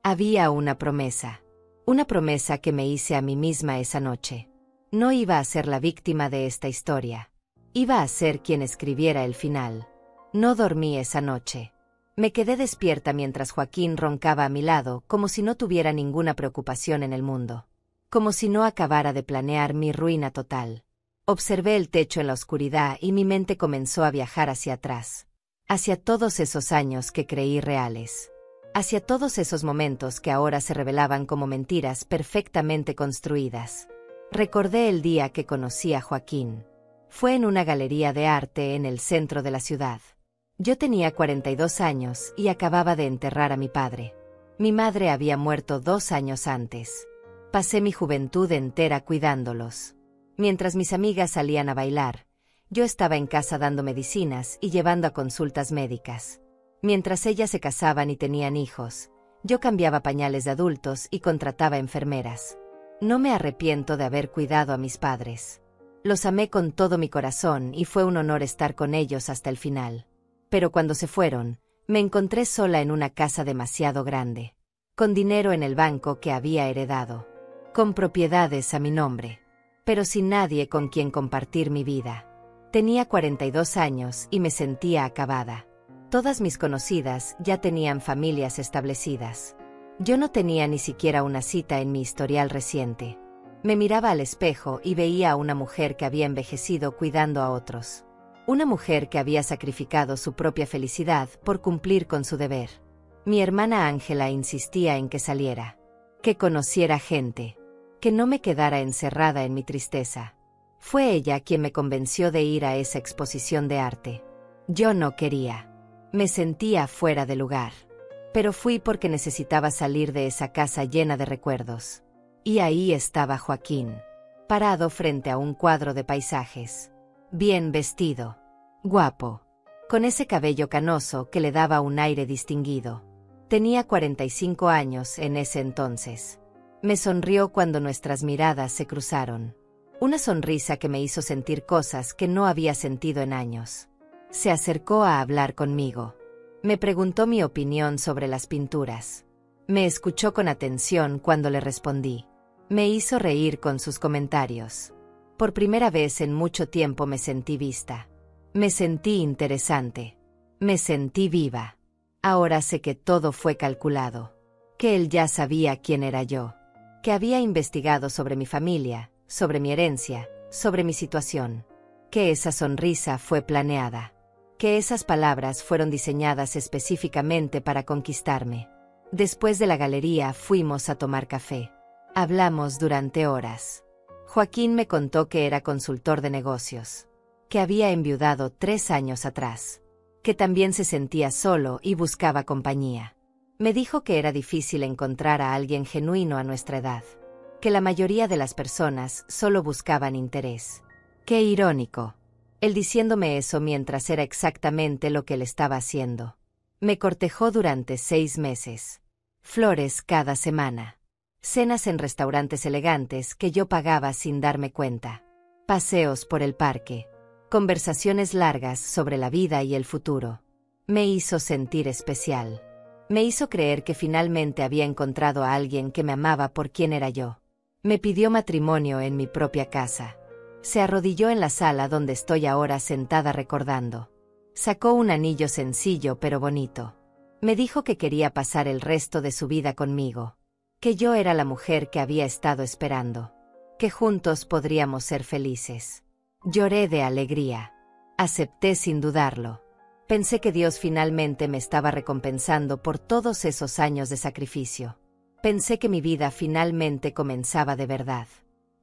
Había una promesa. Una promesa que me hice a mí misma esa noche. No iba a ser la víctima de esta historia. Iba a ser quien escribiera el final. No dormí esa noche. Me quedé despierta mientras Joaquín roncaba a mi lado, como si no tuviera ninguna preocupación en el mundo. Como si no acabara de planear mi ruina total. Observé el techo en la oscuridad y mi mente comenzó a viajar hacia atrás. Hacia todos esos años que creí reales. Hacia todos esos momentos que ahora se revelaban como mentiras perfectamente construidas. Recordé el día que conocí a Joaquín. Fue en una galería de arte en el centro de la ciudad. Yo tenía 42 años y acababa de enterrar a mi padre. Mi madre había muerto 2 años antes. Pasé mi juventud entera cuidándolos. Mientras mis amigas salían a bailar, yo estaba en casa dando medicinas y llevando a consultas médicas. Mientras ellas se casaban y tenían hijos, yo cambiaba pañales de adultos y contrataba enfermeras. No me arrepiento de haber cuidado a mis padres. Los amé con todo mi corazón y fue un honor estar con ellos hasta el final. Pero cuando se fueron, me encontré sola en una casa demasiado grande. Con dinero en el banco que había heredado. Con propiedades a mi nombre. Pero sin nadie con quien compartir mi vida. Tenía 42 años y me sentía acabada. Todas mis conocidas ya tenían familias establecidas. Yo no tenía ni siquiera una cita en mi historial reciente. Me miraba al espejo y veía a una mujer que había envejecido cuidando a otros. Una mujer que había sacrificado su propia felicidad por cumplir con su deber. Mi hermana Ángela insistía en que saliera. Que conociera gente. Que no me quedara encerrada en mi tristeza. Fue ella quien me convenció de ir a esa exposición de arte. Yo no quería. Me sentía fuera de lugar. Pero fui porque necesitaba salir de esa casa llena de recuerdos. Y ahí estaba Joaquín. Parado frente a un cuadro de paisajes. Bien vestido. Guapo. Con ese cabello canoso que le daba un aire distinguido. Tenía 45 años en ese entonces. Me sonrió cuando nuestras miradas se cruzaron. Una sonrisa que me hizo sentir cosas que no había sentido en años. Se acercó a hablar conmigo. Me preguntó mi opinión sobre las pinturas. Me escuchó con atención cuando le respondí. Me hizo reír con sus comentarios. Por primera vez en mucho tiempo me sentí vista. Me sentí interesante. Me sentí viva. Ahora sé que todo fue calculado. Que él ya sabía quién era yo. Que había investigado sobre mi familia, sobre mi herencia, sobre mi situación. Que esa sonrisa fue planeada. Que esas palabras fueron diseñadas específicamente para conquistarme. Después de la galería fuimos a tomar café. Hablamos durante horas. Joaquín me contó que era consultor de negocios. Que había enviudado 3 años atrás. Que también se sentía solo y buscaba compañía. Me dijo que era difícil encontrar a alguien genuino a nuestra edad. Que la mayoría de las personas solo buscaban interés. Qué irónico. Él diciéndome eso mientras era exactamente lo que él estaba haciendo. Me cortejó durante 6 meses. Flores cada semana. Cenas en restaurantes elegantes que yo pagaba sin darme cuenta. Paseos por el parque. Conversaciones largas sobre la vida y el futuro. Me hizo sentir especial. Me hizo creer que finalmente había encontrado a alguien que me amaba por quien era yo. Me pidió matrimonio en mi propia casa. Se arrodilló en la sala donde estoy ahora sentada recordando. Sacó un anillo sencillo pero bonito. Me dijo que quería pasar el resto de su vida conmigo, que yo era la mujer que había estado esperando, que juntos podríamos ser felices. Lloré de alegría. Acepté sin dudarlo. Pensé que Dios finalmente me estaba recompensando por todos esos años de sacrificio. Pensé que mi vida finalmente comenzaba de verdad.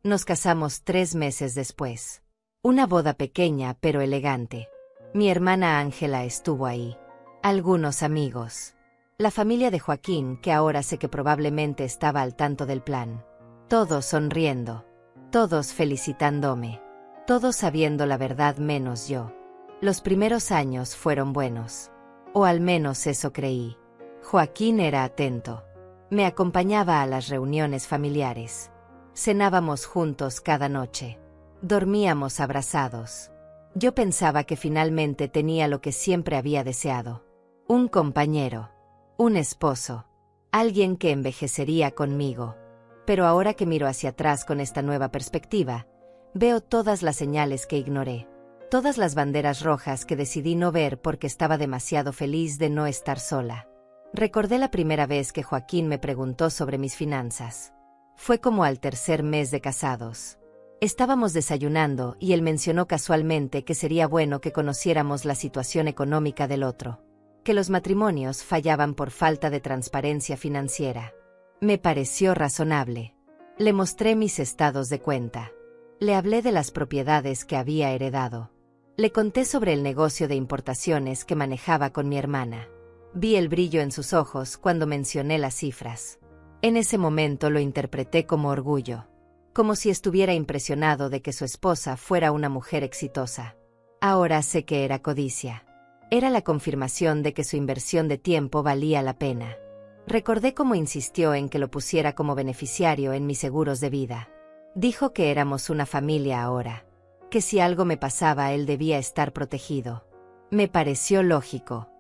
Nos casamos 3 meses después. Una boda pequeña pero elegante. Mi hermana Ángela estuvo ahí. Algunos amigos. La familia de Joaquín, que ahora sé que probablemente estaba al tanto del plan. Todos sonriendo. Todos felicitándome. Todos sabiendo la verdad menos yo. Los primeros años fueron buenos. O al menos eso creí. Joaquín era atento. Me acompañaba a las reuniones familiares. Cenábamos juntos cada noche. Dormíamos abrazados. Yo pensaba que finalmente tenía lo que siempre había deseado. Un compañero. Un esposo. Alguien que envejecería conmigo. Pero ahora que miro hacia atrás con esta nueva perspectiva, veo todas las señales que ignoré. Todas las banderas rojas que decidí no ver porque estaba demasiado feliz de no estar sola. Recordé la primera vez que Joaquín me preguntó sobre mis finanzas. Fue como al 3er mes de casados. Estábamos desayunando y él mencionó casualmente que sería bueno que conociéramos la situación económica del otro. Que los matrimonios fallaban por falta de transparencia financiera. Me pareció razonable. Le mostré mis estados de cuenta. Le hablé de las propiedades que había heredado. Le conté sobre el negocio de importaciones que manejaba con mi hermana. Vi el brillo en sus ojos cuando mencioné las cifras. En ese momento lo interpreté como orgullo. Como si estuviera impresionado de que su esposa fuera una mujer exitosa. Ahora sé que era codicia. Era la confirmación de que su inversión de tiempo valía la pena. Recordé cómo insistió en que lo pusiera como beneficiario en mis seguros de vida. Dijo que éramos una familia ahora. Que si algo me pasaba él debía estar protegido. Me pareció lógico.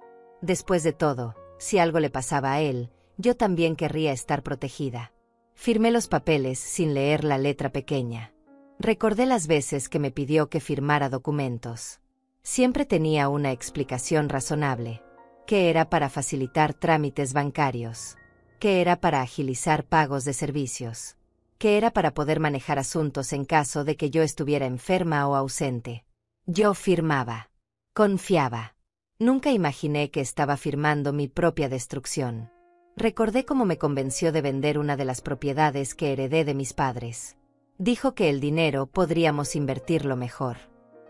Después de todo, si algo le pasaba a él, yo también querría estar protegida. Firmé los papeles sin leer la letra pequeña. Recordé las veces que me pidió que firmara documentos. Siempre tenía una explicación razonable. Que era para facilitar trámites bancarios. Que era para agilizar pagos de servicios. Que era para poder manejar asuntos en caso de que yo estuviera enferma o ausente. Yo firmaba. Confiaba. Nunca imaginé que estaba firmando mi propia destrucción. Recordé cómo me convenció de vender una de las propiedades que heredé de mis padres. Dijo que el dinero podríamos invertirlo mejor.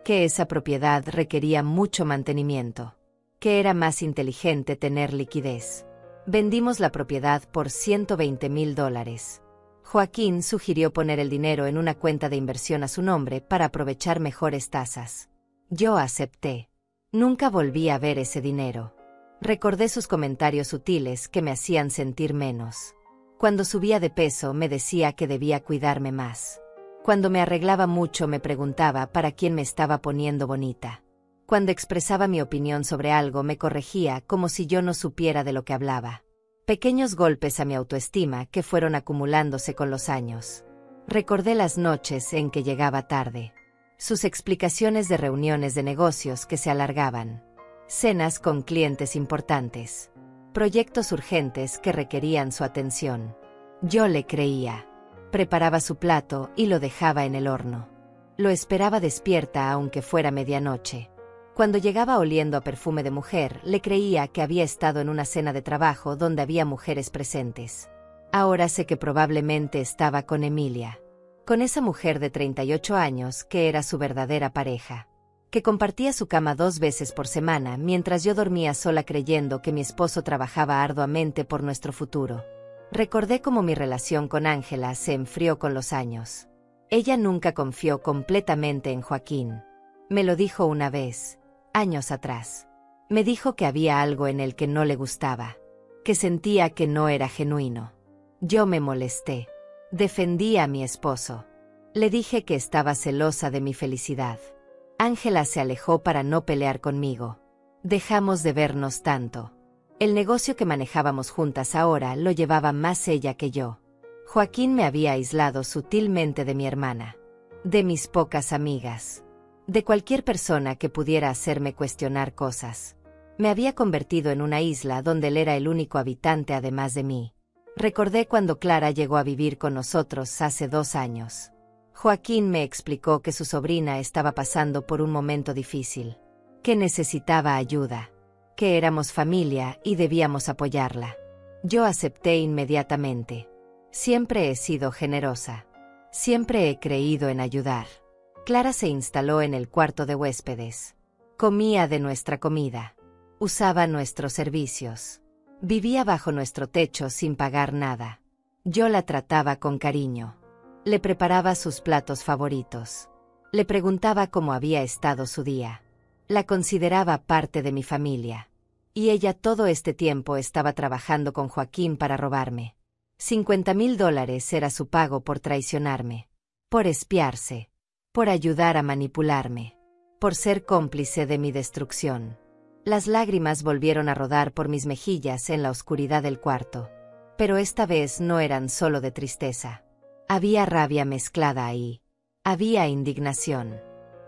Que esa propiedad requería mucho mantenimiento. Que era más inteligente tener liquidez. Vendimos la propiedad por $120,000. Joaquín sugirió poner el dinero en una cuenta de inversión a su nombre para aprovechar mejores tasas. Yo acepté. Nunca volví a ver ese dinero. Recordé sus comentarios sutiles que me hacían sentir menos. Cuando subía de peso me decía que debía cuidarme más. Cuando me arreglaba mucho me preguntaba para quién me estaba poniendo bonita. Cuando expresaba mi opinión sobre algo me corregía como si yo no supiera de lo que hablaba. Pequeños golpes a mi autoestima que fueron acumulándose con los años. Recordé las noches en que llegaba tarde. Sus explicaciones de reuniones de negocios que se alargaban. Cenas con clientes importantes. Proyectos urgentes que requerían su atención. Yo le creía. Preparaba su plato y lo dejaba en el horno. Lo esperaba despierta aunque fuera medianoche. Cuando llegaba oliendo a perfume de mujer, le creía que había estado en una cena de trabajo donde había mujeres presentes. Ahora sé que probablemente estaba con Emilia. Con esa mujer de 38 años que era su verdadera pareja. Que compartía su cama 2 veces por semana mientras yo dormía sola creyendo que mi esposo trabajaba arduamente por nuestro futuro. Recordé cómo mi relación con Ángela se enfrió con los años. Ella nunca confió completamente en Joaquín. Me lo dijo una vez, años atrás. Me dijo que había algo en él que no le gustaba. Que sentía que no era genuino. Yo me molesté. Defendí a mi esposo. Le dije que estaba celosa de mi felicidad. Ángela se alejó para no pelear conmigo. Dejamos de vernos tanto. El negocio que manejábamos juntas ahora lo llevaba más ella que yo. Joaquín me había aislado sutilmente de mi hermana. De mis pocas amigas. de cualquier persona que pudiera hacerme cuestionar cosas. Me había convertido en una isla donde él era el único habitante además de mí. Recordé cuando Clara llegó a vivir con nosotros hace 2 años. Joaquín me explicó que su sobrina estaba pasando por un momento difícil, que necesitaba ayuda, que éramos familia y debíamos apoyarla. Yo acepté inmediatamente. Siempre he sido generosa. Siempre he creído en ayudar. Clara se instaló en el cuarto de huéspedes. Comía de nuestra comida. Usaba nuestros servicios. Vivía bajo nuestro techo sin pagar nada. Yo la trataba con cariño. Le preparaba sus platos favoritos. Le preguntaba cómo había estado su día. La consideraba parte de mi familia. Y ella todo este tiempo estaba trabajando con Joaquín para robarme. $50,000 era su pago por traicionarme. Por espiarse. Por ayudar a manipularme. Por ser cómplice de mi destrucción. Las lágrimas volvieron a rodar por mis mejillas en la oscuridad del cuarto. Pero esta vez no eran solo de tristeza. Había rabia mezclada ahí. Había indignación.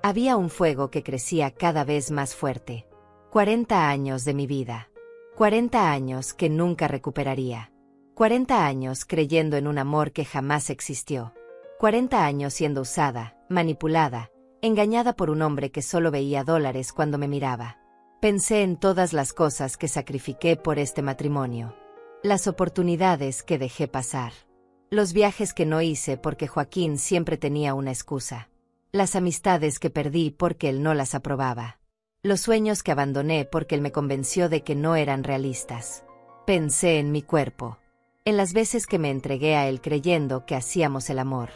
Había un fuego que crecía cada vez más fuerte. 40 años de mi vida. 40 años que nunca recuperaría. 40 años creyendo en un amor que jamás existió. 40 años siendo usada, manipulada, engañada por un hombre que solo veía dólares cuando me miraba. Pensé en todas las cosas que sacrifiqué por este matrimonio. Las oportunidades que dejé pasar. Los viajes que no hice porque Joaquín siempre tenía una excusa. Las amistades que perdí porque él no las aprobaba. Los sueños que abandoné porque él me convenció de que no eran realistas. Pensé en mi cuerpo. En las veces que me entregué a él creyendo que hacíamos el amor.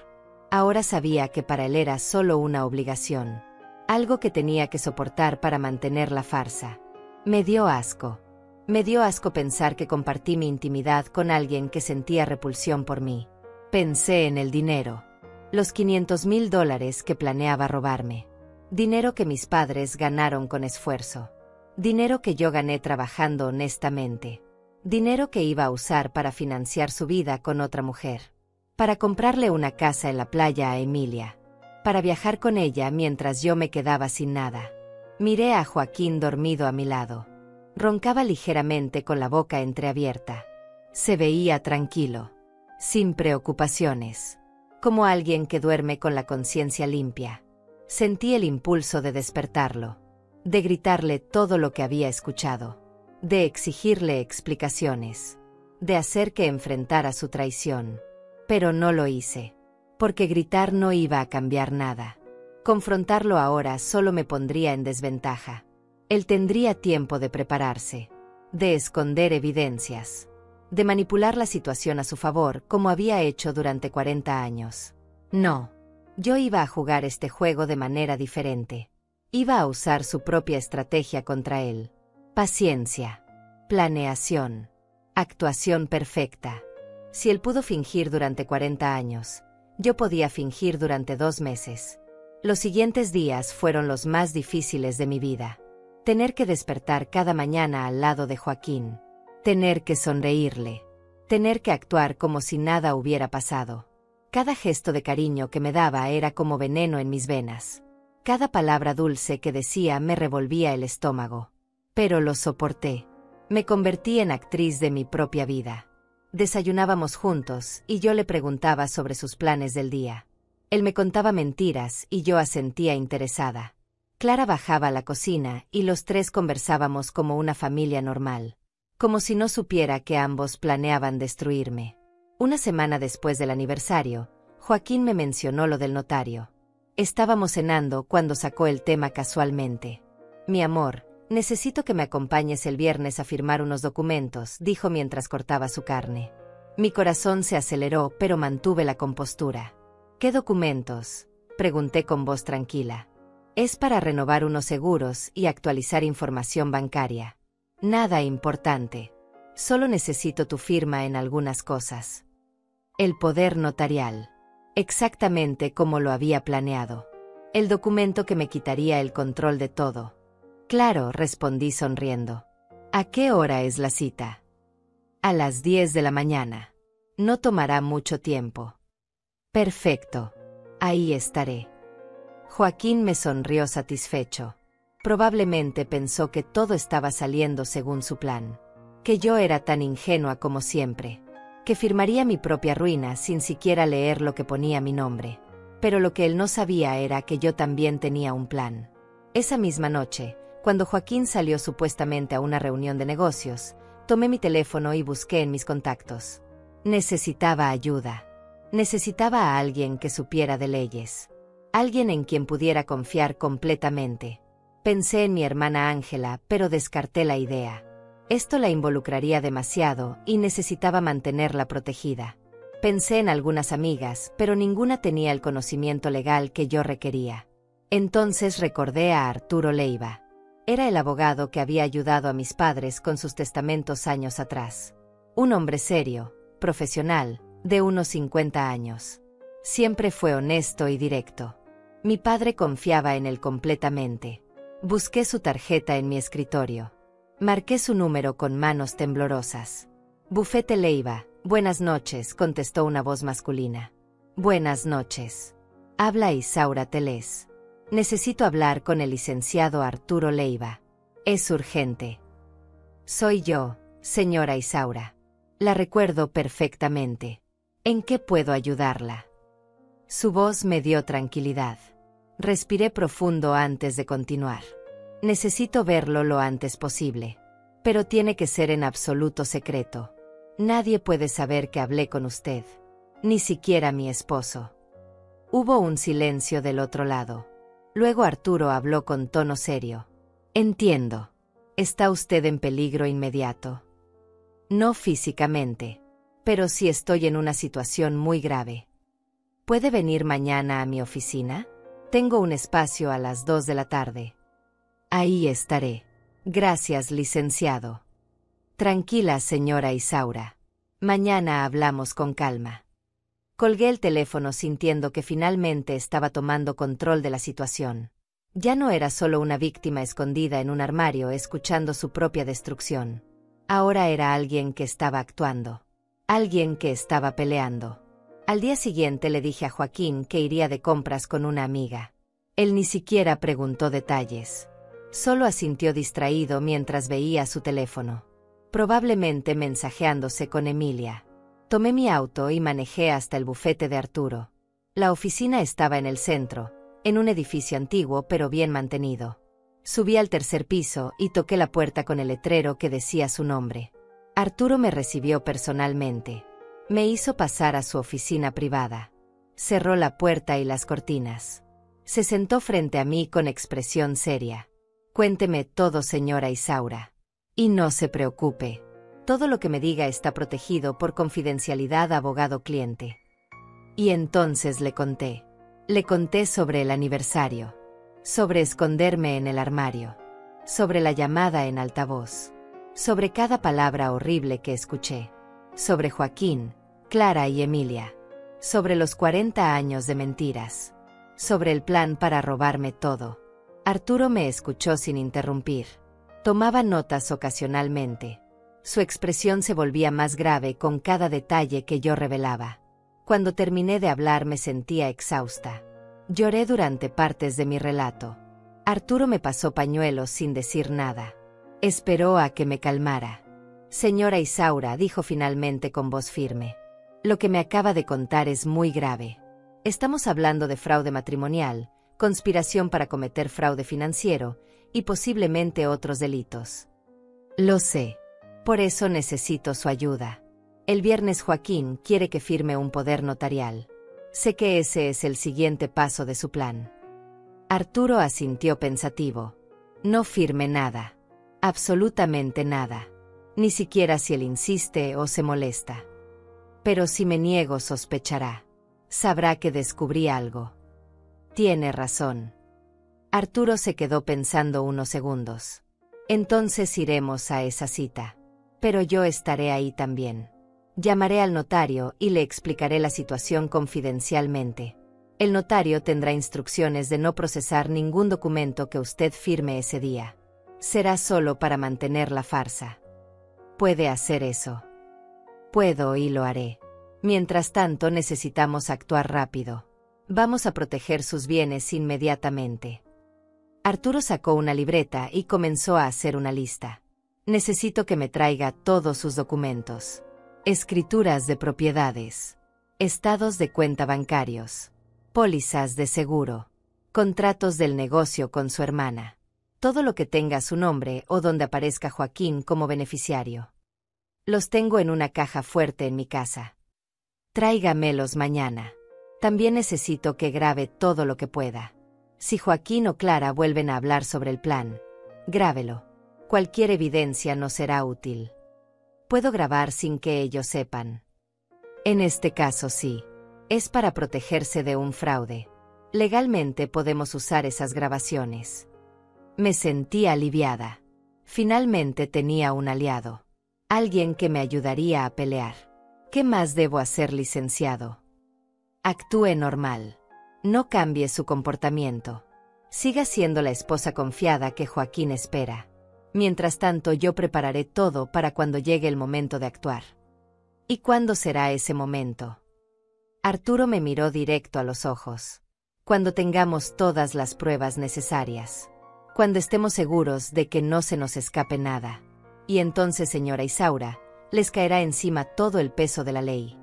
Ahora sabía que para él era solo una obligación. Algo que tenía que soportar para mantener la farsa. Me dio asco. Me dio asco pensar que compartí mi intimidad con alguien que sentía repulsión por mí. Pensé en el dinero. Los $500,000 que planeaba robarme. Dinero que mis padres ganaron con esfuerzo. Dinero que yo gané trabajando honestamente. Dinero que iba a usar para financiar su vida con otra mujer. Para comprarle una casa en la playa a Emilia. Para viajar con ella mientras yo me quedaba sin nada. Miré a Joaquín dormido a mi lado. Roncaba ligeramente con la boca entreabierta. Se veía tranquilo. Sin preocupaciones. Como alguien que duerme con la conciencia limpia. Sentí el impulso de despertarlo. De gritarle todo lo que había escuchado. De exigirle explicaciones. De hacer que enfrentara su traición. Pero no lo hice. Porque gritar no iba a cambiar nada. Confrontarlo ahora solo me pondría en desventaja. Él tendría tiempo de prepararse. De esconder evidencias. De manipular la situación a su favor como había hecho durante 40 años. No. Yo iba a jugar este juego de manera diferente. Iba a usar su propia estrategia contra él. Paciencia. Planeación. Actuación perfecta. Si él pudo fingir durante 40 años, yo podía fingir durante 2 meses. Los siguientes días fueron los más difíciles de mi vida. Tener que despertar cada mañana al lado de Joaquín. Tener que sonreírle. Tener que actuar como si nada hubiera pasado. Cada gesto de cariño que me daba era como veneno en mis venas. Cada palabra dulce que decía me revolvía el estómago. Pero lo soporté. Me convertí en actriz de mi propia vida. Desayunábamos juntos y yo le preguntaba sobre sus planes del día. Él me contaba mentiras y yo asentía interesada. Clara bajaba a la cocina y los 3 conversábamos como una familia normal. Como si no supiera que ambos planeaban destruirme. Una semana después del aniversario, Joaquín me mencionó lo del notario. Estábamos cenando cuando sacó el tema casualmente. Mi amor, necesito que me acompañes el viernes a firmar unos documentos, dijo mientras cortaba su carne. Mi corazón se aceleró, pero mantuve la compostura. ¿Qué documentos?, pregunté con voz tranquila. Es para renovar unos seguros y actualizar información bancaria. Nada importante. Solo necesito tu firma en algunas cosas. El poder notarial. Exactamente como lo había planeado. El documento que me quitaría el control de todo. Claro, respondí sonriendo. ¿A qué hora es la cita? A las 10 de la mañana. No tomará mucho tiempo. Perfecto. Ahí estaré. Joaquín me sonrió satisfecho. Probablemente pensó que todo estaba saliendo según su plan. Que yo era tan ingenua como siempre. Que firmaría mi propia ruina sin siquiera leer lo que ponía mi nombre. Pero lo que él no sabía era que yo también tenía un plan. Esa misma noche, cuando Joaquín salió supuestamente a una reunión de negocios, tomé mi teléfono y busqué en mis contactos. Necesitaba ayuda. Necesitaba a alguien que supiera de leyes. Alguien en quien pudiera confiar completamente. Pensé en mi hermana Ángela, pero descarté la idea. Esto la involucraría demasiado y necesitaba mantenerla protegida. Pensé en algunas amigas, pero ninguna tenía el conocimiento legal que yo requería. Entonces recordé a Arturo Leiva. Era el abogado que había ayudado a mis padres con sus testamentos años atrás. Un hombre serio, profesional, de unos 50 años. Siempre fue honesto y directo. Mi padre confiaba en él completamente. Busqué su tarjeta en mi escritorio. Marqué su número con manos temblorosas. Bufete Leiva, buenas noches, contestó una voz masculina. Buenas noches. Habla Isaura Teles. Necesito hablar con el licenciado Arturo Leiva. Es urgente. Soy yo, señora Isaura. La recuerdo perfectamente. ¿En qué puedo ayudarla? Su voz me dio tranquilidad. Respiré profundo antes de continuar. Necesito verlo lo antes posible. Pero tiene que ser en absoluto secreto. Nadie puede saber que hablé con usted. Ni siquiera mi esposo. Hubo un silencio del otro lado. Luego Arturo habló con tono serio. Entiendo. ¿Está usted en peligro inmediato? No físicamente. Pero sí estoy en una situación muy grave. ¿Puede venir mañana a mi oficina? Tengo un espacio a las 2 de la tarde. Ahí estaré. Gracias, licenciado. Tranquila, señora Isaura. Mañana hablamos con calma. Colgué el teléfono sintiendo que finalmente estaba tomando control de la situación. Ya no era solo una víctima escondida en un armario escuchando su propia destrucción. Ahora era alguien que estaba actuando. Alguien que estaba peleando. Al día siguiente le dije a Joaquín que iría de compras con una amiga. Él ni siquiera preguntó detalles. Solo asintió distraído mientras veía su teléfono. Probablemente mensajeándose con Emilia. Tomé mi auto y manejé hasta el bufete de Arturo. La oficina estaba en el centro, en un edificio antiguo pero bien mantenido. Subí al tercer piso y toqué la puerta con el letrero que decía su nombre. Arturo me recibió personalmente. Me hizo pasar a su oficina privada. Cerró la puerta y las cortinas. Se sentó frente a mí con expresión seria. Cuénteme todo, señora Isaura. Y no se preocupe. Todo lo que me diga está protegido por confidencialidad abogado-cliente. Y entonces le conté. Le conté sobre el aniversario. Sobre esconderme en el armario. Sobre la llamada en altavoz. Sobre cada palabra horrible que escuché. Sobre Joaquín, Clara y Emilia. Sobre los 40 años de mentiras. Sobre el plan para robarme todo. Arturo me escuchó sin interrumpir. Tomaba notas ocasionalmente. Su expresión se volvía más grave con cada detalle que yo revelaba. Cuando terminé de hablar me sentía exhausta. Lloré durante partes de mi relato. Arturo me pasó pañuelos sin decir nada. Esperó a que me calmara. Señora Isaura, dijo finalmente con voz firme. Lo que me acaba de contar es muy grave. Estamos hablando de fraude matrimonial, conspiración para cometer fraude financiero y posiblemente otros delitos. Lo sé. Por eso necesito su ayuda. El viernes Joaquín quiere que firme un poder notarial. Sé que ese es el siguiente paso de su plan. Arturo asintió pensativo. No firme nada. Absolutamente nada. Ni siquiera si él insiste o se molesta. Pero si me niego sospechará. Sabrá que descubrí algo. Tiene razón. Arturo se quedó pensando unos segundos. Entonces iremos a esa cita. Pero yo estaré ahí también. Llamaré al notario y le explicaré la situación confidencialmente. El notario tendrá instrucciones de no procesar ningún documento que usted firme ese día. Será solo para mantener la farsa. ¿Puede hacer eso? Puedo y lo haré. Mientras tanto necesitamos actuar rápido. Vamos a proteger sus bienes inmediatamente. Arturo sacó una libreta y comenzó a hacer una lista. Necesito que me traiga todos sus documentos. Escrituras de propiedades. Estados de cuenta bancarios. Pólizas de seguro. Contratos del negocio con su hermana. Todo lo que tenga su nombre o donde aparezca Joaquín como beneficiario. Los tengo en una caja fuerte en mi casa. Tráigamelos mañana. También necesito que grabe todo lo que pueda. Si Joaquín o Clara vuelven a hablar sobre el plan, grábelo. Cualquier evidencia nos será útil. Puedo grabar sin que ellos sepan. En este caso sí. Es para protegerse de un fraude. Legalmente podemos usar esas grabaciones. Me sentí aliviada. Finalmente tenía un aliado. Alguien que me ayudaría a pelear. ¿Qué más debo hacer, licenciado? Actúe normal. No cambie su comportamiento. Siga siendo la esposa confiada que Joaquín espera. Mientras tanto, yo prepararé todo para cuando llegue el momento de actuar. ¿Y cuándo será ese momento? Arturo me miró directo a los ojos. Cuando tengamos todas las pruebas necesarias. Cuando estemos seguros de que no se nos escape nada. Y entonces, señora Isaura, les caerá encima todo el peso de la ley.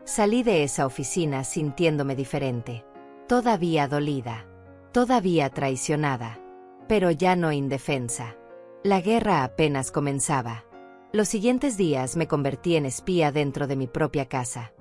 Salí de esa oficina sintiéndome diferente. Todavía dolida. Todavía traicionada. Pero ya no indefensa. La guerra apenas comenzaba. Los siguientes días me convertí en espía dentro de mi propia casa.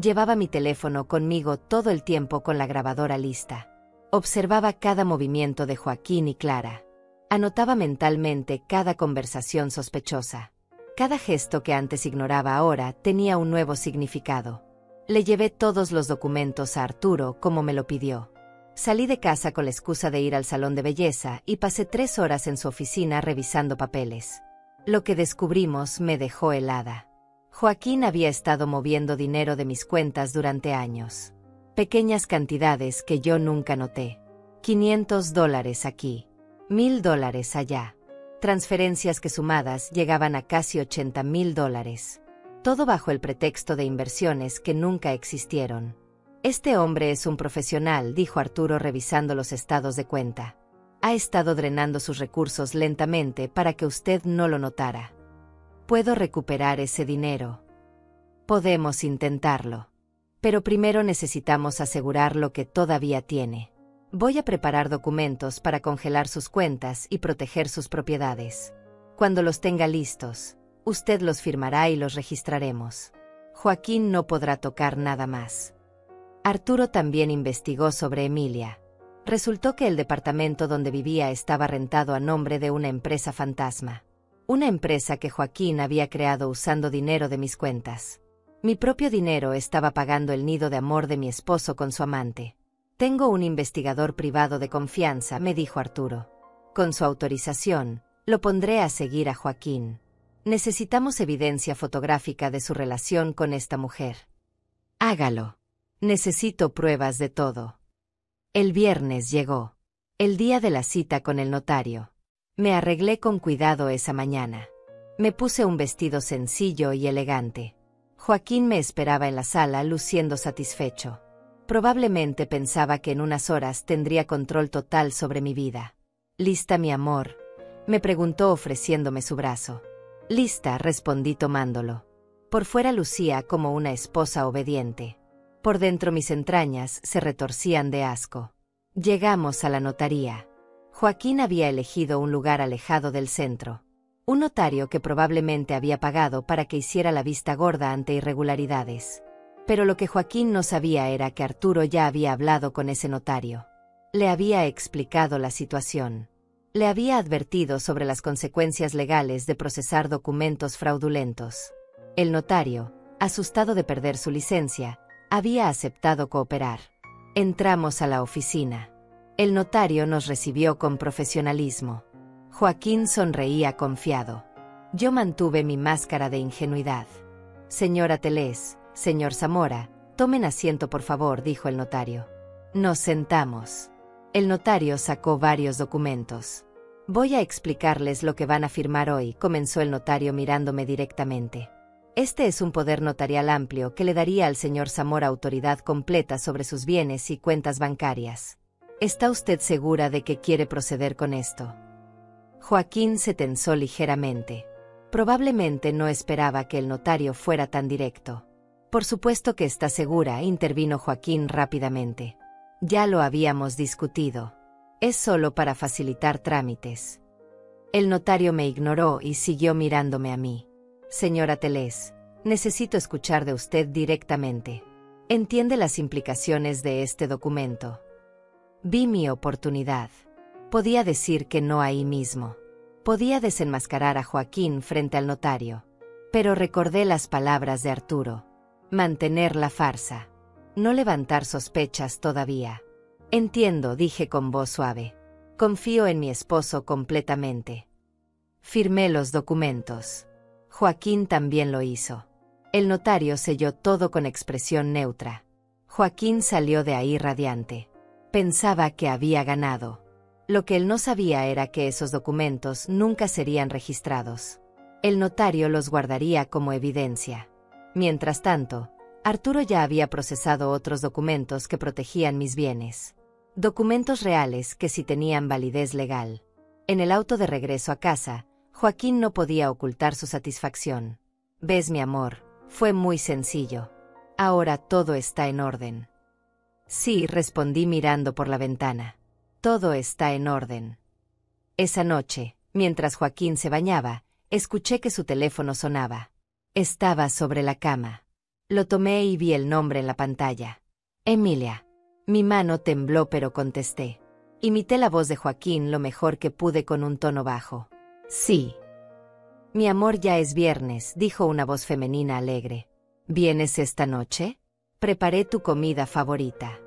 Llevaba mi teléfono conmigo todo el tiempo con la grabadora lista. Observaba cada movimiento de Joaquín y Clara. Anotaba mentalmente cada conversación sospechosa. Cada gesto que antes ignoraba ahora tenía un nuevo significado. Le llevé todos los documentos a Arturo como me lo pidió. Salí de casa con la excusa de ir al salón de belleza y pasé 3 horas en su oficina revisando papeles. Lo que descubrimos me dejó helada. Joaquín había estado moviendo dinero de mis cuentas durante años. Pequeñas cantidades que yo nunca noté. $500 aquí. $1,000 allá. Transferencias que sumadas llegaban a casi $80,000. Todo bajo el pretexto de inversiones que nunca existieron. Este hombre es un profesional, dijo Arturo revisando los estados de cuenta. Ha estado drenando sus recursos lentamente para que usted no lo notara. Puedo recuperar ese dinero. Podemos intentarlo. Pero primero necesitamos asegurar lo que todavía tiene. Voy a preparar documentos para congelar sus cuentas y proteger sus propiedades. Cuando los tenga listos, usted los firmará y los registraremos. Joaquín no podrá tocar nada más. Arturo también investigó sobre Emilia. Resultó que el departamento donde vivía estaba rentado a nombre de una empresa fantasma. Una empresa que Joaquín había creado usando dinero de mis cuentas. Mi propio dinero estaba pagando el nido de amor de mi esposo con su amante. Tengo un investigador privado de confianza, me dijo Arturo. Con su autorización, lo pondré a seguir a Joaquín. Necesitamos evidencia fotográfica de su relación con esta mujer. Hágalo. Necesito pruebas de todo. El viernes llegó. El día de la cita con el notario. Me arreglé con cuidado esa mañana. Me puse un vestido sencillo y elegante. Joaquín me esperaba en la sala luciendo satisfecho. Probablemente pensaba que en unas horas tendría control total sobre mi vida. ¿Lista, mi amor?, me preguntó ofreciéndome su brazo. Lista, respondí tomándolo. Por fuera lucía como una esposa obediente. Por dentro mis entrañas se retorcían de asco. Llegamos a la notaría. Joaquín había elegido un lugar alejado del centro. Un notario que probablemente había pagado para que hiciera la vista gorda ante irregularidades. Pero lo que Joaquín no sabía era que Arturo ya había hablado con ese notario. Le había explicado la situación. Le había advertido sobre las consecuencias legales de procesar documentos fraudulentos. El notario, asustado de perder su licencia, había aceptado cooperar. Entramos a la oficina. El notario nos recibió con profesionalismo. Joaquín sonreía confiado. Yo mantuve mi máscara de ingenuidad. Señora Telés, señor Zamora, tomen asiento por favor, dijo el notario. Nos sentamos. El notario sacó varios documentos. Voy a explicarles lo que van a firmar hoy, comenzó el notario mirándome directamente. Este es un poder notarial amplio que le daría al señor Zamora autoridad completa sobre sus bienes y cuentas bancarias. ¿Está usted segura de que quiere proceder con esto? Joaquín se tensó ligeramente. Probablemente no esperaba que el notario fuera tan directo. Por supuesto que está segura, intervino Joaquín rápidamente. Ya lo habíamos discutido. Es solo para facilitar trámites. El notario me ignoró y siguió mirándome a mí. Señora Telés, necesito escuchar de usted directamente. ¿Entiende las implicaciones de este documento? Vi mi oportunidad. Podía decir que no ahí mismo. Podía desenmascarar a Joaquín frente al notario. Pero recordé las palabras de Arturo. Mantener la farsa. No levantar sospechas todavía. Entiendo, dije con voz suave. Confío en mi esposo completamente. Firmé los documentos. Joaquín también lo hizo. El notario selló todo con expresión neutra. Joaquín salió de ahí radiante. Pensaba que había ganado. Lo que él no sabía era que esos documentos nunca serían registrados. El notario los guardaría como evidencia. Mientras tanto, Arturo ya había procesado otros documentos que protegían mis bienes. Documentos reales que sí tenían validez legal. En el auto de regreso a casa, Joaquín no podía ocultar su satisfacción. «¿Ves, mi amor? Fue muy sencillo. Ahora todo está en orden». «Sí», respondí mirando por la ventana. «Todo está en orden». Esa noche, mientras Joaquín se bañaba, escuché que su teléfono sonaba. Estaba sobre la cama. Lo tomé y vi el nombre en la pantalla. «Emilia». Mi mano tembló pero contesté. Imité la voz de Joaquín lo mejor que pude con un tono bajo. «Sí». «Mi amor, ya es viernes», dijo una voz femenina alegre. «¿Vienes esta noche? Preparé tu comida favorita».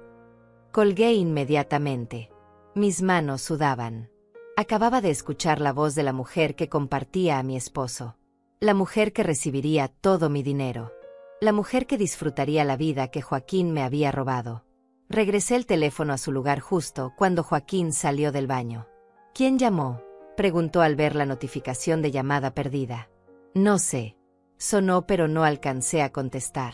Colgué inmediatamente. Mis manos sudaban. Acababa de escuchar la voz de la mujer que compartía a mi esposo. La mujer que recibiría todo mi dinero. La mujer que disfrutaría la vida que Joaquín me había robado. Regresé el teléfono a su lugar justo cuando Joaquín salió del baño. «¿Quién llamó?», preguntó al ver la notificación de llamada perdida. «No sé». Sonó pero no alcancé a contestar.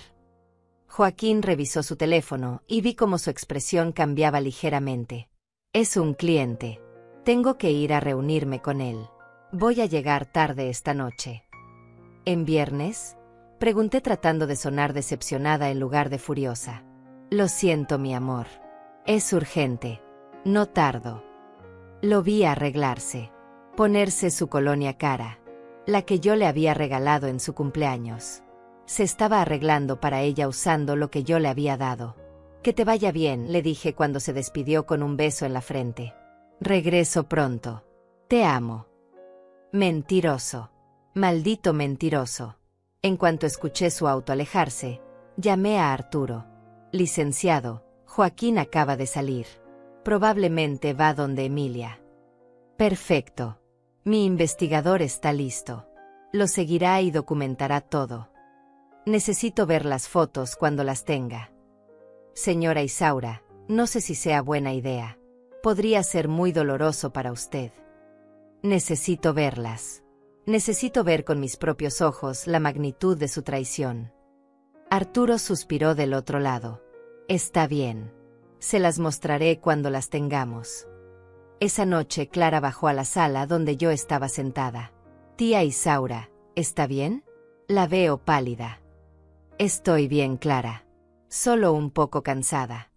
Joaquín revisó su teléfono y vi cómo su expresión cambiaba ligeramente. «Es un cliente. Tengo que ir a reunirme con él. Voy a llegar tarde esta noche». «¿En viernes?», pregunté tratando de sonar decepcionada en lugar de furiosa. «Lo siento, mi amor. Es urgente. No tardo». Lo vi arreglarse. Ponerse su colonia cara. La que yo le había regalado en su cumpleaños. Se estaba arreglando para ella usando lo que yo le había dado. «Que te vaya bien», le dije cuando se despidió con un beso en la frente. «Regreso pronto. Te amo». Mentiroso. Maldito mentiroso. En cuanto escuché su auto alejarse, llamé a Arturo. «Licenciado, Joaquín acaba de salir. Probablemente va donde Emilia». «Perfecto. Mi investigador está listo. Lo seguirá y documentará todo. Necesito ver las fotos cuando las tenga». «Señora Isaura, no sé si sea buena idea. Podría ser muy doloroso para usted». «Necesito verlas. Necesito ver con mis propios ojos la magnitud de su traición». Arturo suspiró del otro lado. «Está bien. Se las mostraré cuando las tengamos». Esa noche Clara bajó a la sala donde yo estaba sentada. «Tía Isaura, ¿está bien?». La veo pálida. «Estoy bien, Clara. Solo un poco cansada».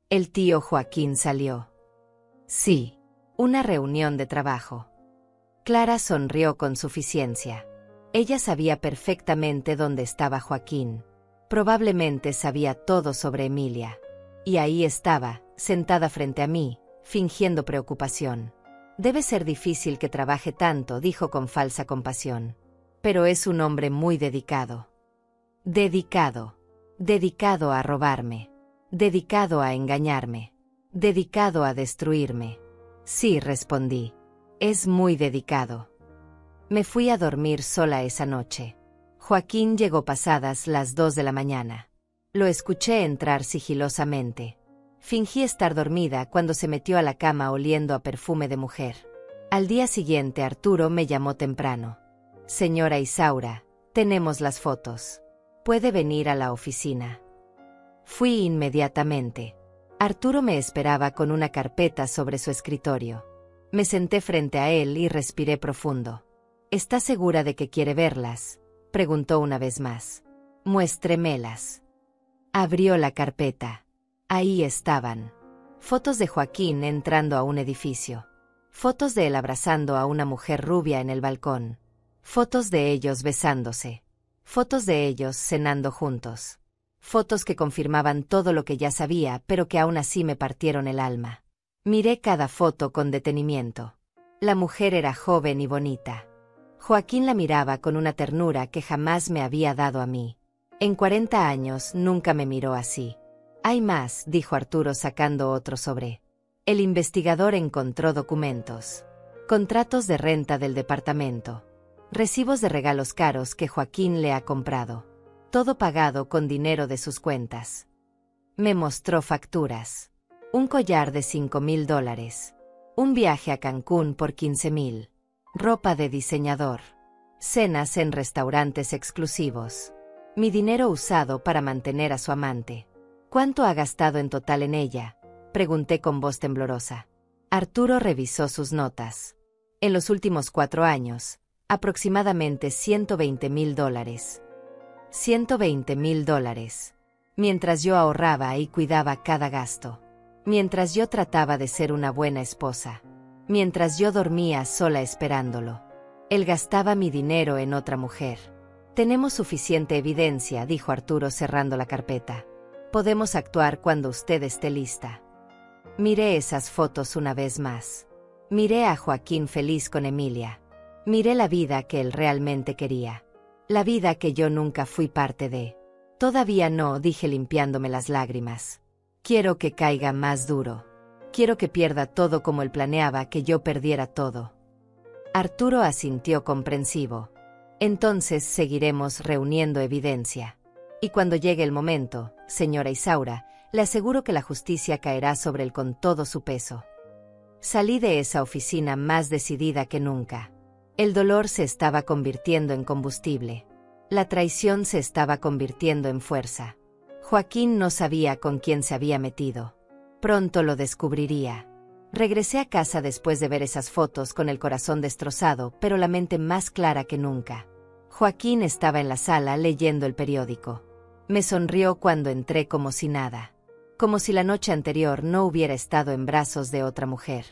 El tío Joaquín salió. «Sí. Una reunión de trabajo». Clara sonrió con suficiencia. Ella sabía perfectamente dónde estaba Joaquín. Probablemente sabía todo sobre Emilia. Y ahí estaba, sentada frente a mí, fingiendo preocupación. «Debe ser difícil que trabaje tanto», dijo con falsa compasión. «Pero es un hombre muy dedicado». «Dedicado. Dedicado a robarme. Dedicado a engañarme. Dedicado a destruirme». «Sí», respondí. «Es muy dedicado». Me fui a dormir sola esa noche. Joaquín llegó pasadas las 2 de la mañana. Lo escuché entrar sigilosamente. Fingí estar dormida cuando se metió a la cama oliendo a perfume de mujer. Al día siguiente Arturo me llamó temprano. «Señora Isaura, Tenemos las fotos. Puede venir a la oficina. Fui inmediatamente. Arturo me esperaba con una carpeta sobre su escritorio. Me senté frente a él y respiré profundo. ¿Está segura de que quiere verlas?, preguntó una vez más. Muéstremelas. Abrió la carpeta. Ahí estaban. Fotos de Joaquín entrando a un edificio. Fotos de él abrazando a una mujer rubia en el balcón. Fotos de ellos besándose. Fotos de ellos cenando juntos. Fotos que confirmaban todo lo que ya sabía, pero que aún así me partieron el alma. Miré cada foto con detenimiento. La mujer era joven y bonita. Joaquín la miraba con una ternura que jamás me había dado a mí. En 40 años nunca me miró así. Hay más, dijo Arturo sacando otro sobre. El investigador encontró documentos. Contratos de renta del departamento. Recibos de regalos caros que Joaquín le ha comprado. Todo pagado con dinero de sus cuentas. Me mostró facturas. Un collar de $5,000. Un viaje a Cancún por $15,000. Ropa de diseñador. Cenas en restaurantes exclusivos. Mi dinero usado para mantener a su amante. ¿Cuánto ha gastado en total en ella?, pregunté con voz temblorosa. Arturo revisó sus notas. En los últimos 4 años, aproximadamente $120,000. $120,000. Mientras yo ahorraba y cuidaba cada gasto. Mientras yo trataba de ser una buena esposa. Mientras yo dormía sola esperándolo. Él gastaba mi dinero en otra mujer. Tenemos suficiente evidencia, dijo Arturo cerrando la carpeta. Podemos actuar cuando usted esté lista. Miré esas fotos una vez más. Miré a Joaquín feliz con Emilia. Miré la vida que él realmente quería. La vida que yo nunca fui parte de. Todavía no, dije limpiándome las lágrimas. Quiero que caiga más duro. Quiero que pierda todo como él planeaba que yo perdiera todo. Arturo asintió comprensivo. Entonces seguiremos reuniendo evidencia. Y cuando llegue el momento, señora Isaura, le aseguro que la justicia caerá sobre él con todo su peso. Salí de esa oficina más decidida que nunca. El dolor se estaba convirtiendo en combustible. La traición se estaba convirtiendo en fuerza. Joaquín no sabía con quién se había metido. Pronto lo descubriría. Regresé a casa después de ver esas fotos con el corazón destrozado, pero la mente más clara que nunca. Joaquín estaba en la sala leyendo el periódico. Me sonrió cuando entré como si nada. Como si la noche anterior no hubiera estado en brazos de otra mujer.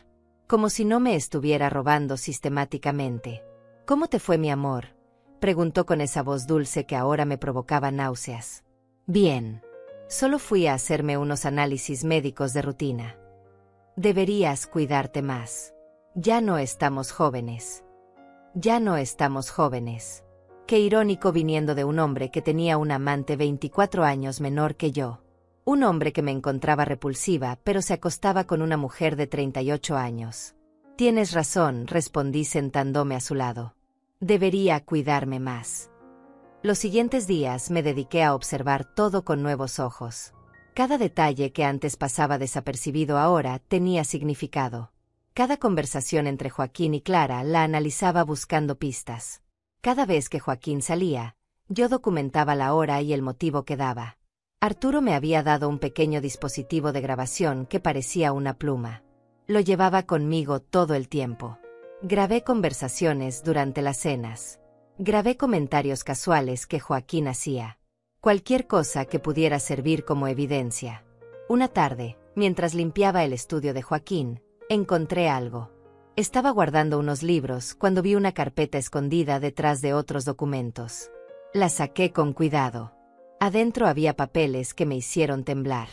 Como si no me estuviera robando sistemáticamente. ¿Cómo te fue, mi amor?, preguntó con esa voz dulce que ahora me provocaba náuseas. Bien. Solo fui a hacerme unos análisis médicos de rutina. Deberías cuidarte más. Ya no estamos jóvenes. Ya no estamos jóvenes. Qué irónico viniendo de un hombre que tenía una amante 24 años menor que yo. Un hombre que me encontraba repulsiva, pero se acostaba con una mujer de 38 años. Tienes razón, respondí sentándome a su lado. Debería cuidarme más. Los siguientes días me dediqué a observar todo con nuevos ojos. Cada detalle que antes pasaba desapercibido ahora tenía significado. Cada conversación entre Joaquín y Clara la analizaba buscando pistas. Cada vez que Joaquín salía, yo documentaba la hora y el motivo que daba. Arturo me había dado un pequeño dispositivo de grabación que parecía una pluma. Lo llevaba conmigo todo el tiempo. Grabé conversaciones durante las cenas. Grabé comentarios casuales que Joaquín hacía. Cualquier cosa que pudiera servir como evidencia. Una tarde, mientras limpiaba el estudio de Joaquín, encontré algo. Estaba guardando unos libros cuando vi una carpeta escondida detrás de otros documentos. La saqué con cuidado. Adentro había papeles que me hicieron temblar.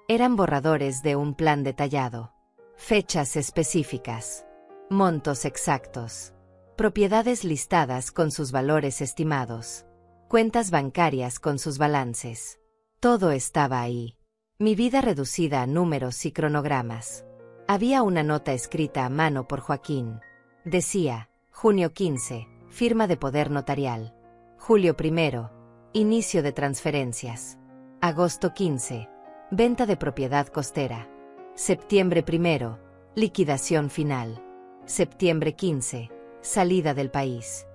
Eran borradores de un plan detallado. Fechas específicas. Montos exactos. Propiedades listadas con sus valores estimados. Cuentas bancarias con sus balances. Todo estaba ahí. Mi vida reducida a números y cronogramas. Había una nota escrita a mano por Joaquín. Decía, junio 15, firma de poder notarial. Julio 1, inicio de transferencias. Agosto 15, venta de propiedad costera. Septiembre 1, liquidación final. Septiembre 15, salida del país.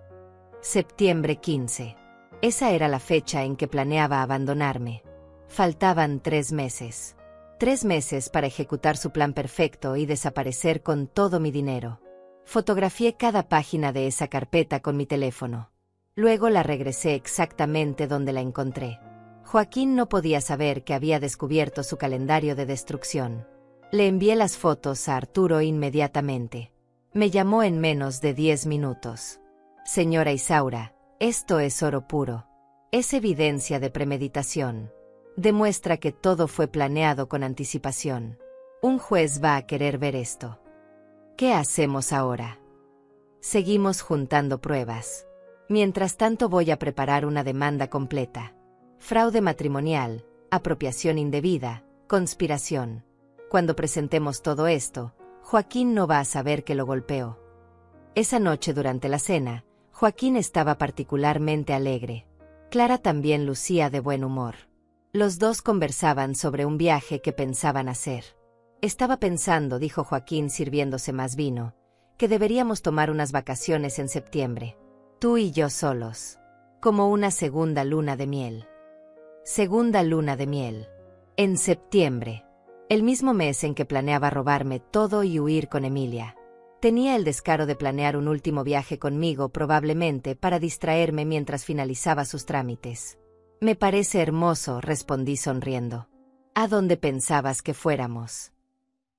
Septiembre 15, Esa era la fecha en que planeaba abandonarme. Faltaban 3 meses. 3 meses para ejecutar su plan perfecto y desaparecer con todo mi dinero. Fotografié cada página de esa carpeta con mi teléfono. Luego la regresé exactamente donde la encontré. Joaquín no podía saber que había descubierto su calendario de destrucción. Le envié las fotos a Arturo inmediatamente. Me llamó en menos de 10 minutos. Señora Isaura, esto es oro puro. Es evidencia de premeditación. Demuestra que todo fue planeado con anticipación. Un juez va a querer ver esto. ¿Qué hacemos ahora? Seguimos juntando pruebas. Mientras tanto voy a preparar una demanda completa. Fraude matrimonial, apropiación indebida, conspiración. Cuando presentemos todo esto, Joaquín no va a saber que lo golpeó. Esa noche durante la cena, Joaquín estaba particularmente alegre. Clara también lucía de buen humor. Los dos conversaban sobre un viaje que pensaban hacer. Estaba pensando, dijo Joaquín sirviéndose más vino, que deberíamos tomar unas vacaciones en septiembre. Tú y yo solos. Como una segunda luna de miel. Segunda luna de miel. En septiembre. El mismo mes en que planeaba robarme todo y huir con Emilia. Tenía el descaro de planear un último viaje conmigo probablemente para distraerme mientras finalizaba sus trámites. Me parece hermoso, respondí sonriendo. ¿A dónde pensabas que fuéramos?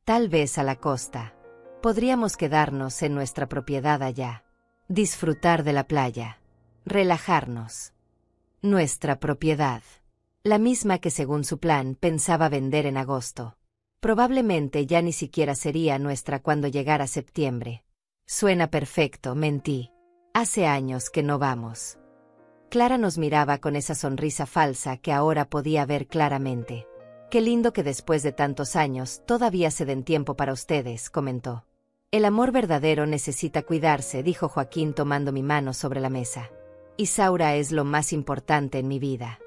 Tal vez a la costa. Podríamos quedarnos en nuestra propiedad allá. Disfrutar de la playa. Relajarnos. Nuestra propiedad. La misma que según su plan pensaba vender en agosto. Probablemente ya ni siquiera sería nuestra cuando llegara septiembre. Suena perfecto, mentí. Hace años que no vamos. Clara nos miraba con esa sonrisa falsa que ahora podía ver claramente. Qué lindo que después de tantos años todavía se den tiempo para ustedes, comentó. El amor verdadero necesita cuidarse, dijo Joaquín tomando mi mano sobre la mesa. Isaura es lo más importante en mi vida.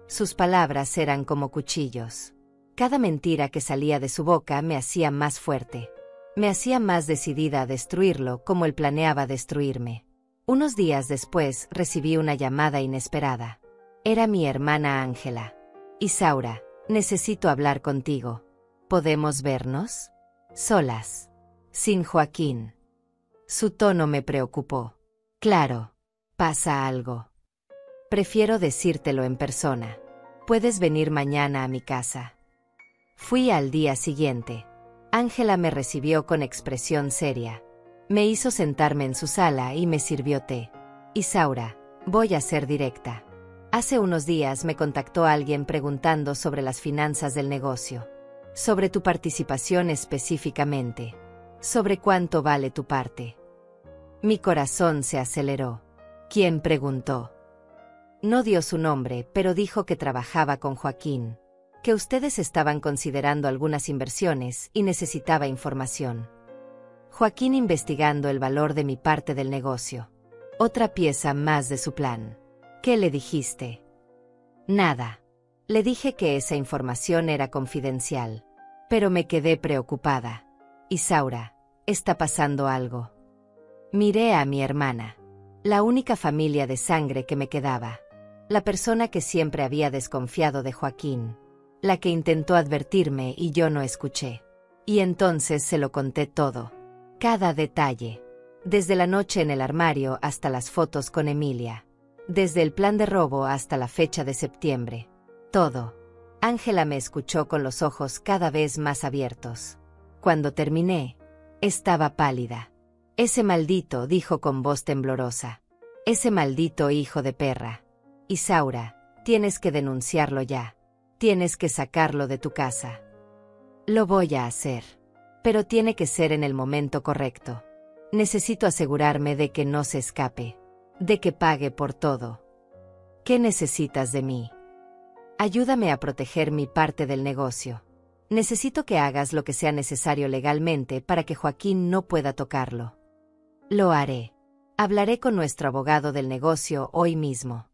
Sus palabras eran como cuchillos. Cada mentira que salía de su boca me hacía más fuerte. Me hacía más decidida a destruirlo como él planeaba destruirme. Unos días después recibí una llamada inesperada. Era mi hermana Ángela. Isaura, necesito hablar contigo. ¿Podemos vernos? Solas. Sin Joaquín. Su tono me preocupó. Claro. ¿Pasa algo? Prefiero decírtelo en persona. Puedes venir mañana a mi casa. Fui al día siguiente. Ángela me recibió con expresión seria. Me hizo sentarme en su sala y me sirvió té. Isaura, voy a ser directa. Hace unos días me contactó alguien preguntando sobre las finanzas del negocio. Sobre tu participación específicamente. Sobre cuánto vale tu parte. Mi corazón se aceleró. ¿Quién preguntó? No dio su nombre, pero dijo que trabajaba con Joaquín. Que ustedes estaban considerando algunas inversiones y necesitaba información. Joaquín investigando el valor de mi parte del negocio. Otra pieza más de su plan. ¿Qué le dijiste? Nada. Le dije que esa información era confidencial. Pero me quedé preocupada. Isaura, está pasando algo. Miré a mi hermana. La única familia de sangre que me quedaba. La persona que siempre había desconfiado de Joaquín. La que intentó advertirme y yo no escuché. Y entonces se lo conté todo. Cada detalle. Desde la noche en el armario hasta las fotos con Emilia. Desde el plan de robo hasta la fecha de septiembre. Todo. Ángela me escuchó con los ojos cada vez más abiertos. Cuando terminé, estaba pálida. Ese maldito, dijo con voz temblorosa. Ese maldito hijo de perra. Isaura, tienes que denunciarlo ya. Tienes que sacarlo de tu casa. Lo voy a hacer. Pero tiene que ser en el momento correcto. Necesito asegurarme de que no se escape. De que pague por todo. ¿Qué necesitas de mí? Ayúdame a proteger mi parte del negocio. Necesito que hagas lo que sea necesario legalmente para que Joaquín no pueda tocarlo. Lo haré. Hablaré con nuestro abogado del negocio hoy mismo.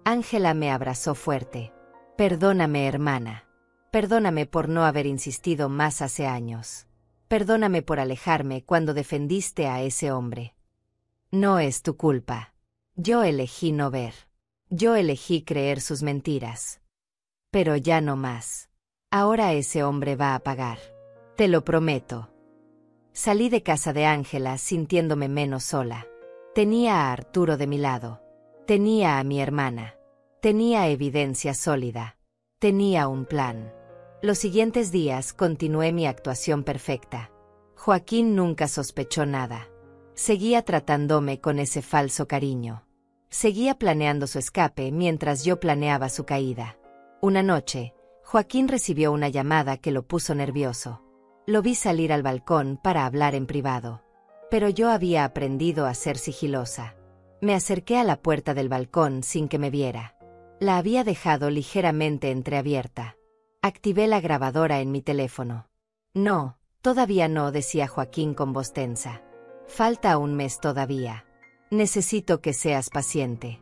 Ángela me abrazó fuerte. Perdóname, hermana. Perdóname por no haber insistido más hace años. Perdóname por alejarme cuando defendiste a ese hombre. No es tu culpa. Yo elegí no ver. Yo elegí creer sus mentiras. Pero ya no más. Ahora ese hombre va a pagar. Te lo prometo. Salí de casa de Ángela sintiéndome menos sola. Tenía a Arturo de mi lado. Tenía a mi hermana. Tenía evidencia sólida. Tenía un plan. Los siguientes días continué mi actuación perfecta. Joaquín nunca sospechó nada. Seguía tratándome con ese falso cariño. Seguía planeando su escape mientras yo planeaba su caída. Una noche, Joaquín recibió una llamada que lo puso nervioso. Lo vi salir al balcón para hablar en privado. Pero yo había aprendido a ser sigilosa. Me acerqué a la puerta del balcón sin que me viera. La había dejado ligeramente entreabierta. Activé la grabadora en mi teléfono. No, todavía no, decía Joaquín con voz tensa. Falta un mes todavía. Necesito que seas paciente.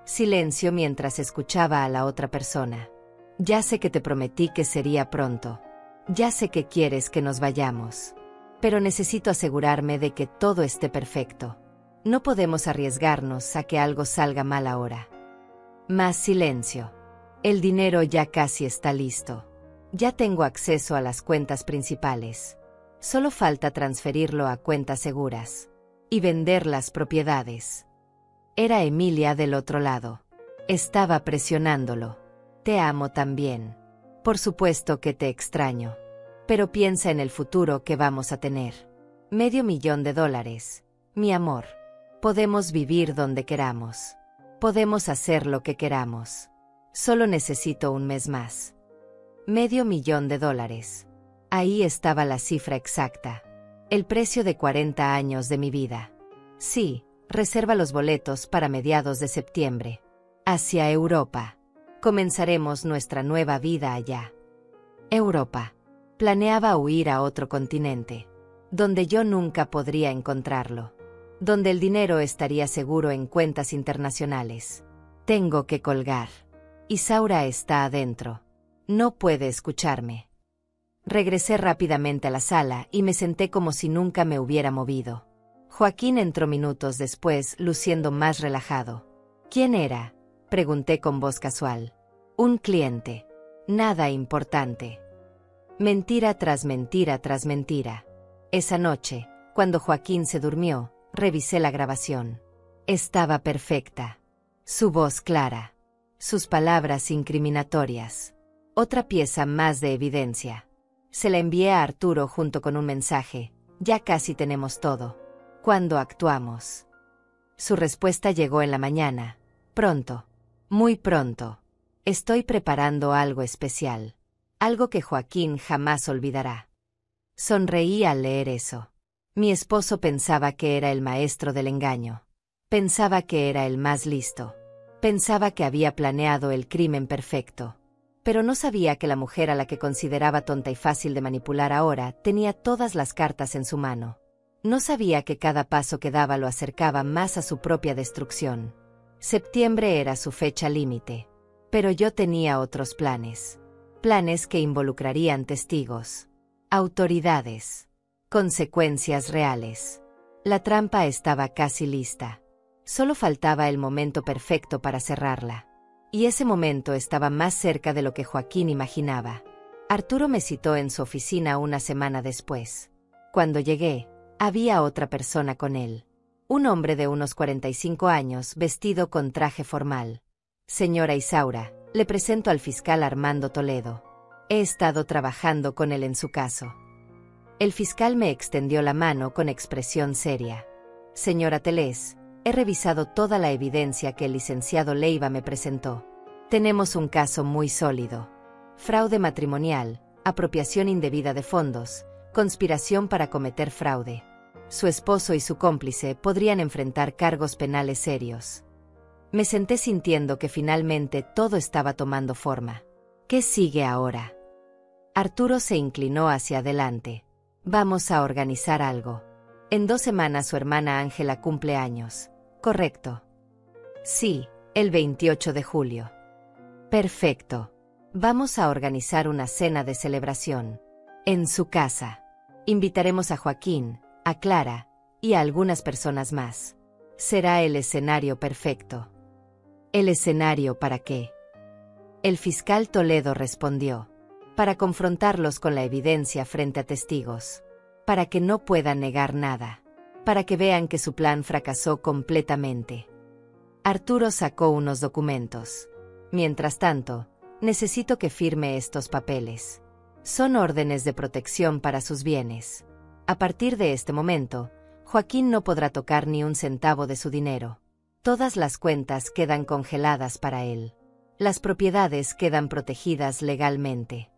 Silencio mientras escuchaba a la otra persona. Ya sé que te prometí que sería pronto. Ya sé que quieres que nos vayamos. Pero necesito asegurarme de que todo esté perfecto. No podemos arriesgarnos a que algo salga mal ahora. Más silencio. El dinero ya casi está listo. Ya tengo acceso a las cuentas principales. Solo falta transferirlo a cuentas seguras. Y vender las propiedades. Era Emilia del otro lado. Estaba presionándolo. Te amo también. Por supuesto que te extraño. Pero piensa en el futuro que vamos a tener. $500,000. Mi amor. Podemos vivir donde queramos. Podemos hacer lo que queramos. Solo necesito un mes más. $500,000. Ahí estaba la cifra exacta. El precio de 40 años de mi vida. Sí, reserva los boletos para mediados de septiembre. Hacia Europa. Comenzaremos nuestra nueva vida allá. Europa. Planeaba huir a otro continente. Donde yo nunca podría encontrarlo. Donde el dinero estaría seguro en cuentas internacionales. Tengo que colgar. Isaura está adentro. No puede escucharme. Regresé rápidamente a la sala y me senté como si nunca me hubiera movido. Joaquín entró minutos después, luciendo más relajado. ¿Quién era?, pregunté con voz casual. Un cliente. Nada importante. Mentira tras mentira tras mentira. Esa noche, cuando Joaquín se durmió, revisé la grabación. Estaba perfecta. Su voz clara. Sus palabras incriminatorias. Otra pieza más de evidencia. Se la envié a Arturo junto con un mensaje. Ya casi tenemos todo. ¿Cuándo actuamos? Su respuesta llegó en la mañana. Pronto. Muy pronto. Estoy preparando algo especial. Algo que Joaquín jamás olvidará. Sonreí al leer eso. Mi esposo pensaba que era el maestro del engaño. Pensaba que era el más listo. Pensaba que había planeado el crimen perfecto. Pero no sabía que la mujer a la que consideraba tonta y fácil de manipular ahora tenía todas las cartas en su mano. No sabía que cada paso que daba lo acercaba más a su propia destrucción. Septiembre era su fecha límite. Pero yo tenía otros planes. Planes que involucrarían testigos, autoridades, consecuencias reales. La trampa estaba casi lista. Solo faltaba el momento perfecto para cerrarla. Y ese momento estaba más cerca de lo que Joaquín imaginaba. Arturo me citó en su oficina una semana después. Cuando llegué, había otra persona con él. Un hombre de unos 45 años vestido con traje formal. Señora Isaura, le presento al fiscal Armando Toledo. He estado trabajando con él en su caso. El fiscal me extendió la mano con expresión seria. Señora Telés, he revisado toda la evidencia que el licenciado Leiva me presentó. Tenemos un caso muy sólido. Fraude matrimonial, apropiación indebida de fondos, conspiración para cometer fraude. Su esposo y su cómplice podrían enfrentar cargos penales serios. Me senté sintiendo que finalmente todo estaba tomando forma. ¿Qué sigue ahora? Arturo se inclinó hacia adelante. Vamos a organizar algo. En 2 semanas su hermana Ángela cumple años. ¿Correcto? Sí, el 28 de julio. Perfecto. Vamos a organizar una cena de celebración. En su casa. Invitaremos a Joaquín, a Clara, y a algunas personas más. Será el escenario perfecto. ¿El escenario para qué? El fiscal Toledo respondió: para confrontarlos con la evidencia frente a testigos, para que no puedan negar nada, para que vean que su plan fracasó completamente. Arturo sacó unos documentos. Mientras tanto, necesito que firme estos papeles. Son órdenes de protección para sus bienes. A partir de este momento, Joaquín no podrá tocar ni un centavo de su dinero. Todas las cuentas quedan congeladas para él. Las propiedades quedan protegidas legalmente.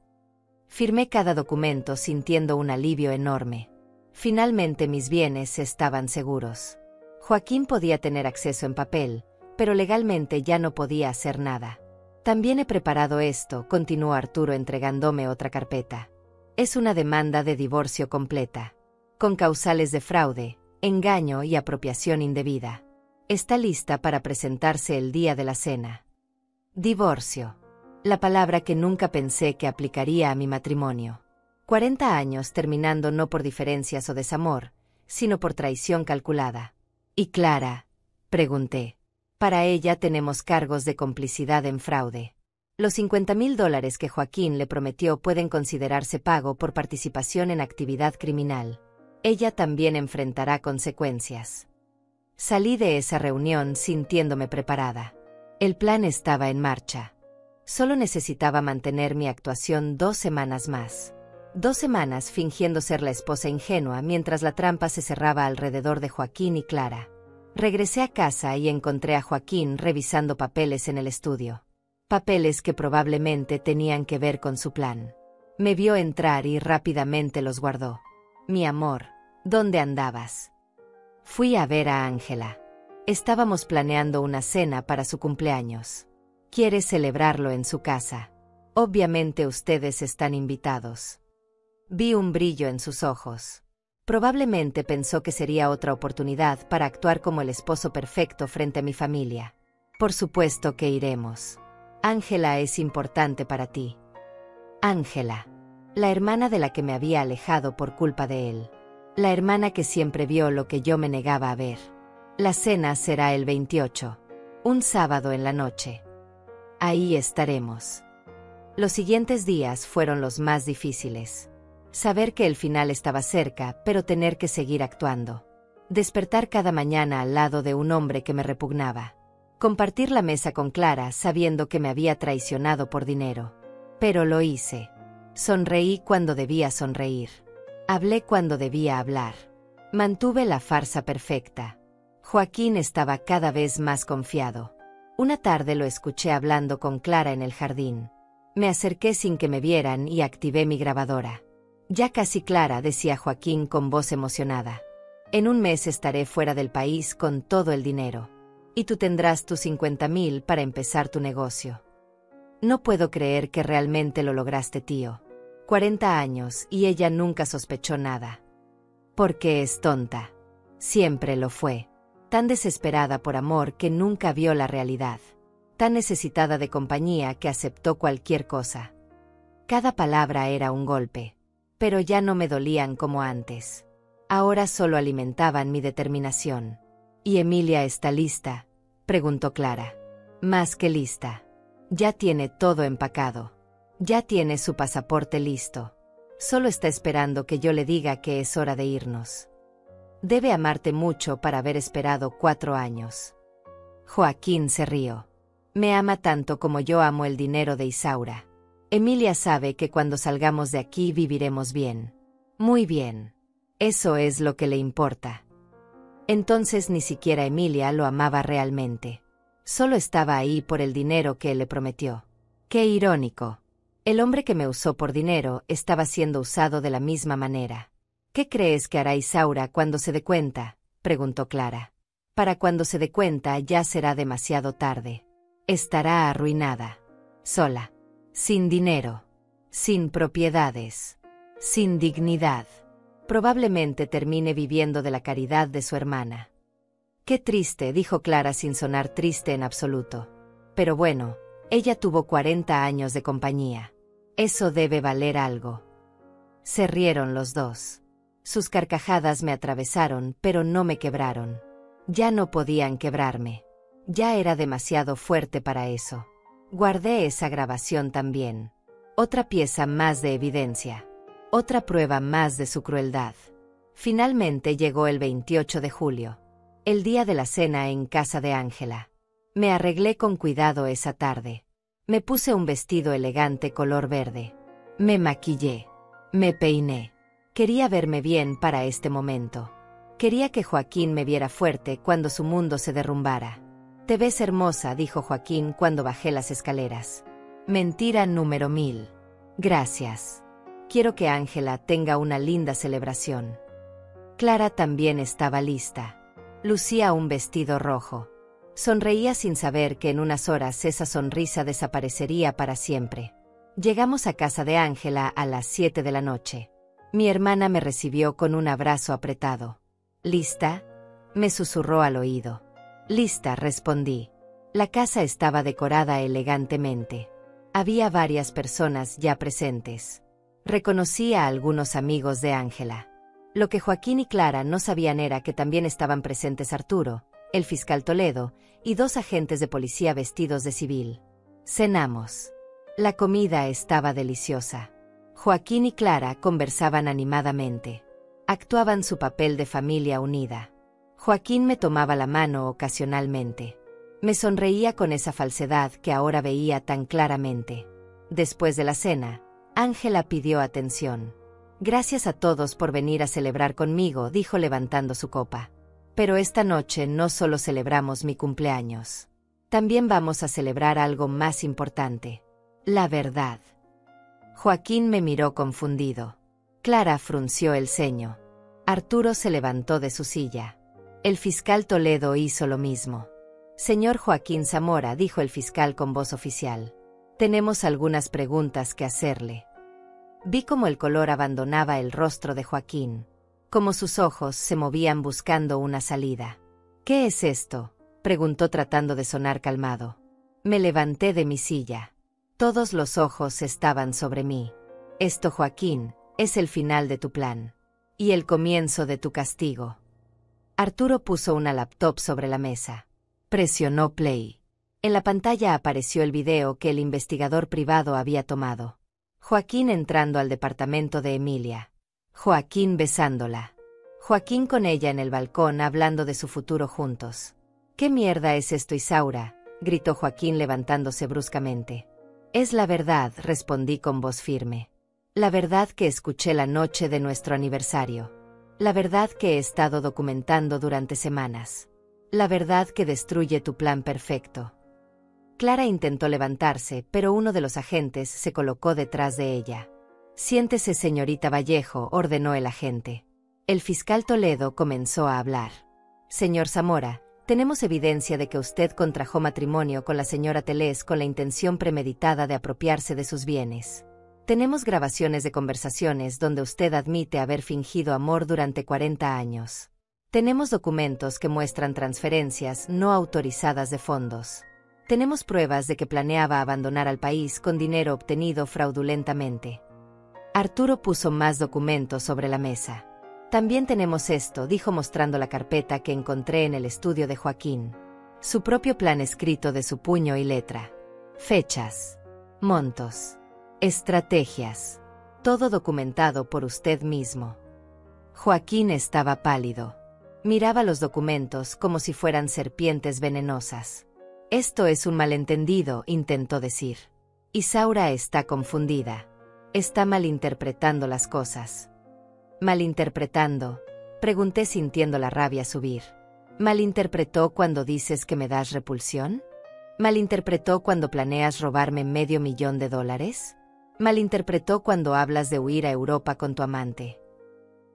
Firmé cada documento sintiendo un alivio enorme. Finalmente mis bienes estaban seguros. Joaquín podía tener acceso en papel, pero legalmente ya no podía hacer nada. También he preparado esto, continuó Arturo entregándome otra carpeta. Es una demanda de divorcio completa, con causales de fraude, engaño y apropiación indebida. Está lista para presentarse el día de la cena. Divorcio. La palabra que nunca pensé que aplicaría a mi matrimonio. 40 años terminando no por diferencias o desamor, sino por traición calculada. ¿Y Clara?, pregunté. Para ella tenemos cargos de complicidad en fraude. Los $50,000 que Joaquín le prometió pueden considerarse pago por participación en actividad criminal. Ella también enfrentará consecuencias. Salí de esa reunión sintiéndome preparada. El plan estaba en marcha. Solo necesitaba mantener mi actuación 2 semanas más. 2 semanas fingiendo ser la esposa ingenua mientras la trampa se cerraba alrededor de Joaquín y Clara. Regresé a casa y encontré a Joaquín revisando papeles en el estudio. Papeles que probablemente tenían que ver con su plan. Me vio entrar y rápidamente los guardó. Mi amor, ¿dónde andabas? Fui a ver a Ángela. Estábamos planeando una cena para su cumpleaños. Quiere celebrarlo en su casa. Obviamente ustedes están invitados. Vi un brillo en sus ojos. Probablemente pensó que sería otra oportunidad para actuar como el esposo perfecto frente a mi familia. Por supuesto que iremos. Ángela es importante para ti. Ángela, la hermana de la que me había alejado por culpa de él. La hermana que siempre vio lo que yo me negaba a ver. La cena será el 28, un sábado en la noche. Ahí estaremos. Los siguientes días fueron los más difíciles. Saber que el final estaba cerca, pero tener que seguir actuando. Despertar cada mañana al lado de un hombre que me repugnaba. Compartir la mesa con Clara sabiendo que me había traicionado por dinero. Pero lo hice. Sonreí cuando debía sonreír. Hablé cuando debía hablar. Mantuve la farsa perfecta. Joaquín estaba cada vez más confiado. Una tarde lo escuché hablando con Clara en el jardín. Me acerqué sin que me vieran y activé mi grabadora. Ya casi Clara, decía Joaquín con voz emocionada. En un mes estaré fuera del país con todo el dinero. Y tú tendrás tus 50,000 para empezar tu negocio. No puedo creer que realmente lo lograste, tío. 40 años y ella nunca sospechó nada. Porque es tonta. Siempre lo fue. Tan desesperada por amor que nunca vio la realidad. Tan necesitada de compañía que aceptó cualquier cosa. Cada palabra era un golpe. Pero ya no me dolían como antes. Ahora solo alimentaban mi determinación. ¿Y Emilia está lista?, preguntó Clara. Más que lista. Ya tiene todo empacado. Ya tiene su pasaporte listo. Solo está esperando que yo le diga que es hora de irnos. Debe amarte mucho para haber esperado 4 años. Joaquín se rió. Me ama tanto como yo amo el dinero de Isaura. Emilia sabe que cuando salgamos de aquí viviremos bien. Muy bien. Eso es lo que le importa. Entonces ni siquiera Emilia lo amaba realmente. Solo estaba ahí por el dinero que él le prometió. Qué irónico. El hombre que me usó por dinero estaba siendo usado de la misma manera. ¿Qué crees que hará Isaura cuando se dé cuenta?, preguntó Clara. Para cuando se dé cuenta ya será demasiado tarde. Estará arruinada. Sola. Sin dinero. Sin propiedades. Sin dignidad. Probablemente termine viviendo de la caridad de su hermana. Qué triste, dijo Clara sin sonar triste en absoluto. Pero bueno, ella tuvo 40 años de compañía. Eso debe valer algo. Se rieron los dos. Sus carcajadas me atravesaron, pero no me quebraron. Ya no podían quebrarme. Ya era demasiado fuerte para eso. Guardé esa grabación también. Otra pieza más de evidencia. Otra prueba más de su crueldad. Finalmente llegó el 28 de julio. El día de la cena en casa de Ángela. Me arreglé con cuidado esa tarde. Me puse un vestido elegante color verde. Me maquillé. Me peiné. Quería verme bien para este momento. Quería que Joaquín me viera fuerte cuando su mundo se derrumbara. «Te ves hermosa», dijo Joaquín cuando bajé las escaleras. Mentira número 1000. Gracias. Quiero que Ángela tenga una linda celebración. Clara también estaba lista. Lucía un vestido rojo. Sonreía sin saber que en unas horas esa sonrisa desaparecería para siempre. Llegamos a casa de Ángela a las 7 de la noche. Mi hermana me recibió con un abrazo apretado. «¿Lista?», me susurró al oído. «Lista», respondí. La casa estaba decorada elegantemente. Había varias personas ya presentes. Reconocí a algunos amigos de Ángela. Lo que Joaquín y Clara no sabían era que también estaban presentes Arturo, el fiscal Toledo, y 2 agentes de policía vestidos de civil. Cenamos. La comida estaba deliciosa. Joaquín y Clara conversaban animadamente. Actuaban su papel de familia unida. Joaquín me tomaba la mano ocasionalmente. Me sonreía con esa falsedad que ahora veía tan claramente. Después de la cena, Ángela pidió atención. «Gracias a todos por venir a celebrar conmigo», dijo levantando su copa. «Pero esta noche no solo celebramos mi cumpleaños. También vamos a celebrar algo más importante. La verdad». Joaquín me miró confundido. Clara frunció el ceño. Arturo se levantó de su silla. El fiscal Toledo hizo lo mismo. «Señor Joaquín Zamora», dijo el fiscal con voz oficial. «Tenemos algunas preguntas que hacerle». Vi cómo el color abandonaba el rostro de Joaquín, cómo sus ojos se movían buscando una salida. «¿Qué es esto?», preguntó tratando de sonar calmado. Me levanté de mi silla. Todos los ojos estaban sobre mí. «Esto, Joaquín, es el final de tu plan. Y el comienzo de tu castigo». Arturo puso una laptop sobre la mesa. Presionó play. En la pantalla apareció el video que el investigador privado había tomado. Joaquín entrando al departamento de Emilia. Joaquín besándola. Joaquín con ella en el balcón hablando de su futuro juntos. «¿Qué mierda es esto, Isaura?», gritó Joaquín levantándose bruscamente. «Es la verdad», respondí con voz firme. «La verdad que escuché la noche de nuestro aniversario. La verdad que he estado documentando durante semanas. La verdad que destruye tu plan perfecto». Clara intentó levantarse, pero uno de los agentes se colocó detrás de ella. «Siéntese, señorita Vallejo», ordenó el agente. El fiscal Toledo comenzó a hablar. «Señor Zamora, tenemos evidencia de que usted contrajo matrimonio con la señora Telés con la intención premeditada de apropiarse de sus bienes. Tenemos grabaciones de conversaciones donde usted admite haber fingido amor durante 40 años. Tenemos documentos que muestran transferencias no autorizadas de fondos. Tenemos pruebas de que planeaba abandonar al país con dinero obtenido fraudulentamente». Arturo puso más documentos sobre la mesa. «También tenemos esto», dijo mostrando la carpeta que encontré en el estudio de Joaquín. Su propio plan escrito de su puño y letra. Fechas. Montos. Estrategias. Todo documentado por usted mismo. Joaquín estaba pálido. Miraba los documentos como si fueran serpientes venenosas. «Esto es un malentendido», intentó decir. «Isaura está confundida. Está malinterpretando las cosas». «¿Malinterpretando?», pregunté sintiendo la rabia subir. «¿Malinterpretó cuando dices que me das repulsión? ¿Malinterpretó cuando planeas robarme $500,000? ¿Malinterpretó cuando hablas de huir a Europa con tu amante?».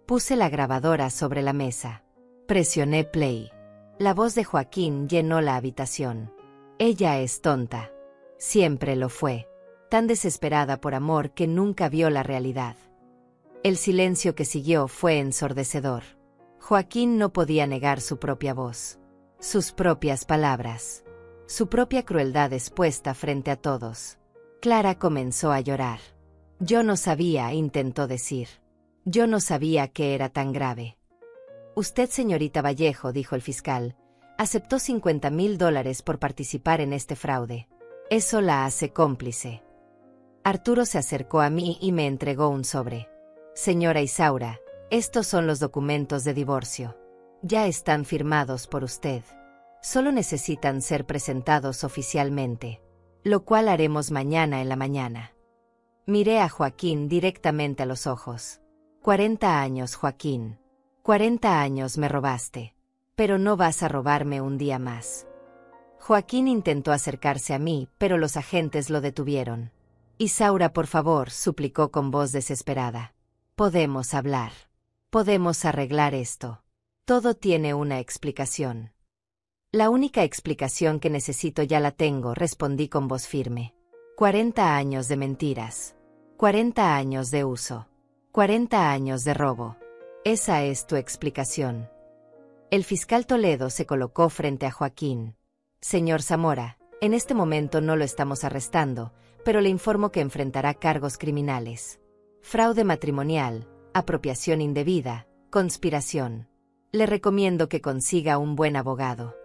Puse la grabadora sobre la mesa. Presioné play. La voz de Joaquín llenó la habitación. «Ella es tonta. Siempre lo fue. Tan desesperada por amor que nunca vio la realidad». El silencio que siguió fue ensordecedor. Joaquín no podía negar su propia voz. Sus propias palabras. Su propia crueldad expuesta frente a todos. Clara comenzó a llorar. «Yo no sabía», intentó decir. «Yo no sabía que era tan grave». «Usted, señorita Vallejo», dijo el fiscal, Aceptó $50,000 por participar en este fraude. Eso la hace cómplice. Arturo se acercó a mí y me entregó un sobre. Señora Isaura, estos son los documentos de divorcio. Ya están firmados por usted. Solo necesitan ser presentados oficialmente, lo cual haremos mañana en la mañana. Miré a Joaquín directamente a los ojos. 40 años, Joaquín. 40 años me robaste. Pero no vas a robarme un día más. Joaquín intentó acercarse a mí, pero los agentes lo detuvieron. Isaura, por favor, suplicó con voz desesperada. Podemos hablar. Podemos arreglar esto. Todo tiene una explicación. La única explicación que necesito ya la tengo, respondí con voz firme. 40 años de mentiras. 40 años de uso. 40 años de robo. Esa es tu explicación. El fiscal Toledo se colocó frente a Joaquín. Señor Zamora, en este momento no lo estamos arrestando, pero le informo que enfrentará cargos criminales. Fraude matrimonial, apropiación indebida, conspiración. Le recomiendo que consiga un buen abogado.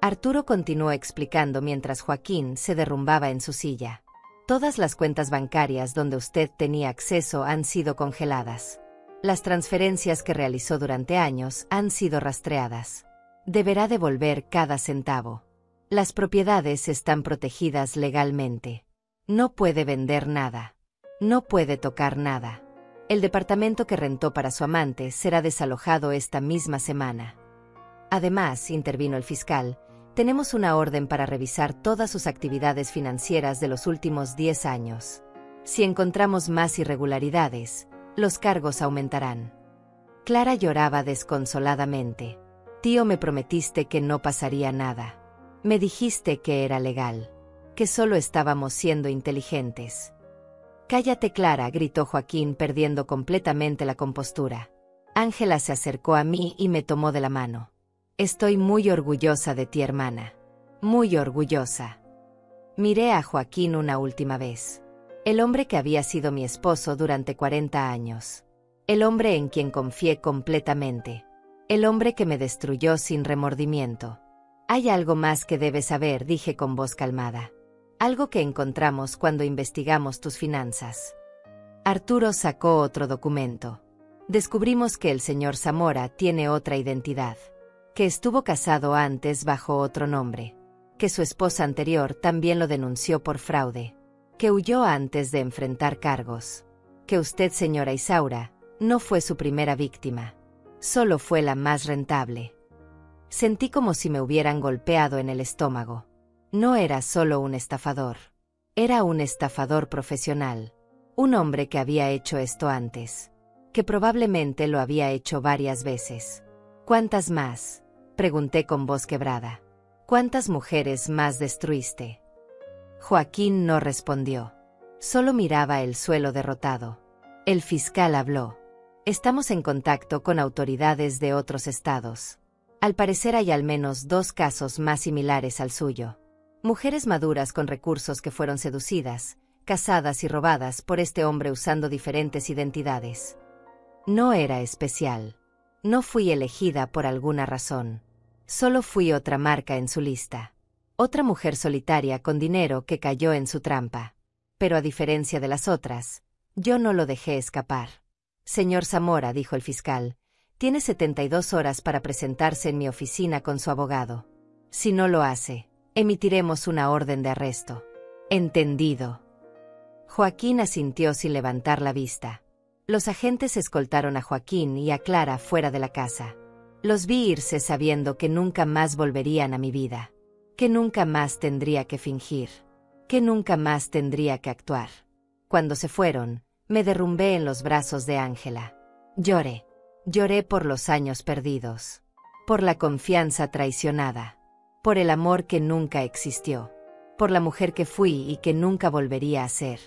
Arturo continuó explicando mientras Joaquín se derrumbaba en su silla. Todas las cuentas bancarias donde usted tenía acceso han sido congeladas. Las transferencias que realizó durante años han sido rastreadas. Deberá devolver cada centavo. Las propiedades están protegidas legalmente. No puede vender nada. No puede tocar nada. El departamento que rentó para su amante será desalojado esta misma semana. Además, intervino el fiscal, tenemos una orden para revisar todas sus actividades financieras de los últimos 10 años. Si encontramos más irregularidades, los cargos aumentarán. Clara lloraba desconsoladamente. Tío, me prometiste que no pasaría nada. Me dijiste que era legal, que solo estábamos siendo inteligentes. Cállate, Clara, gritó Joaquín, perdiendo completamente la compostura. Ángela se acercó a mí y me tomó de la mano. Estoy muy orgullosa de ti, hermana. Muy orgullosa. Miré a Joaquín una última vez. El hombre que había sido mi esposo durante 40 años. El hombre en quien confié completamente. El hombre que me destruyó sin remordimiento. Hay algo más que debes saber, dije con voz calmada. Algo que encontramos cuando investigamos tus finanzas. Arturo sacó otro documento. Descubrimos que el señor Zamora tiene otra identidad. Que estuvo casado antes bajo otro nombre. Que su esposa anterior también lo denunció por fraude. Que huyó antes de enfrentar cargos. Que usted, señora Isaura, no fue su primera víctima. Solo fue la más rentable. Sentí como si me hubieran golpeado en el estómago. No era solo un estafador. Era un estafador profesional. Un hombre que había hecho esto antes. Que probablemente lo había hecho varias veces. ¿Cuántas más? Pregunté con voz quebrada. ¿Cuántas mujeres más destruiste? Joaquín no respondió. Solo miraba el suelo derrotado. El fiscal habló. Estamos en contacto con autoridades de otros estados. Al parecer hay al menos 2 casos más similares al suyo. Mujeres maduras con recursos que fueron seducidas, casadas y robadas por este hombre usando diferentes identidades. No era especial. No fui elegida por alguna razón. Solo fui otra marca en su lista. Otra mujer solitaria con dinero que cayó en su trampa. Pero a diferencia de las otras, yo no lo dejé escapar. Señor Zamora, dijo el fiscal, tiene 72 horas para presentarse en mi oficina con su abogado. Si no lo hace, emitiremos una orden de arresto. Entendido. Joaquín asintió sin levantar la vista. Los agentes escoltaron a Joaquín y a Clara fuera de la casa. Los vi irse sabiendo que nunca más volverían a mi vida. Que nunca más tendría que fingir. Que nunca más tendría que actuar. Cuando se fueron, me derrumbé en los brazos de Ángela. Lloré. Lloré por los años perdidos. Por la confianza traicionada. Por el amor que nunca existió. Por la mujer que fui y que nunca volvería a ser.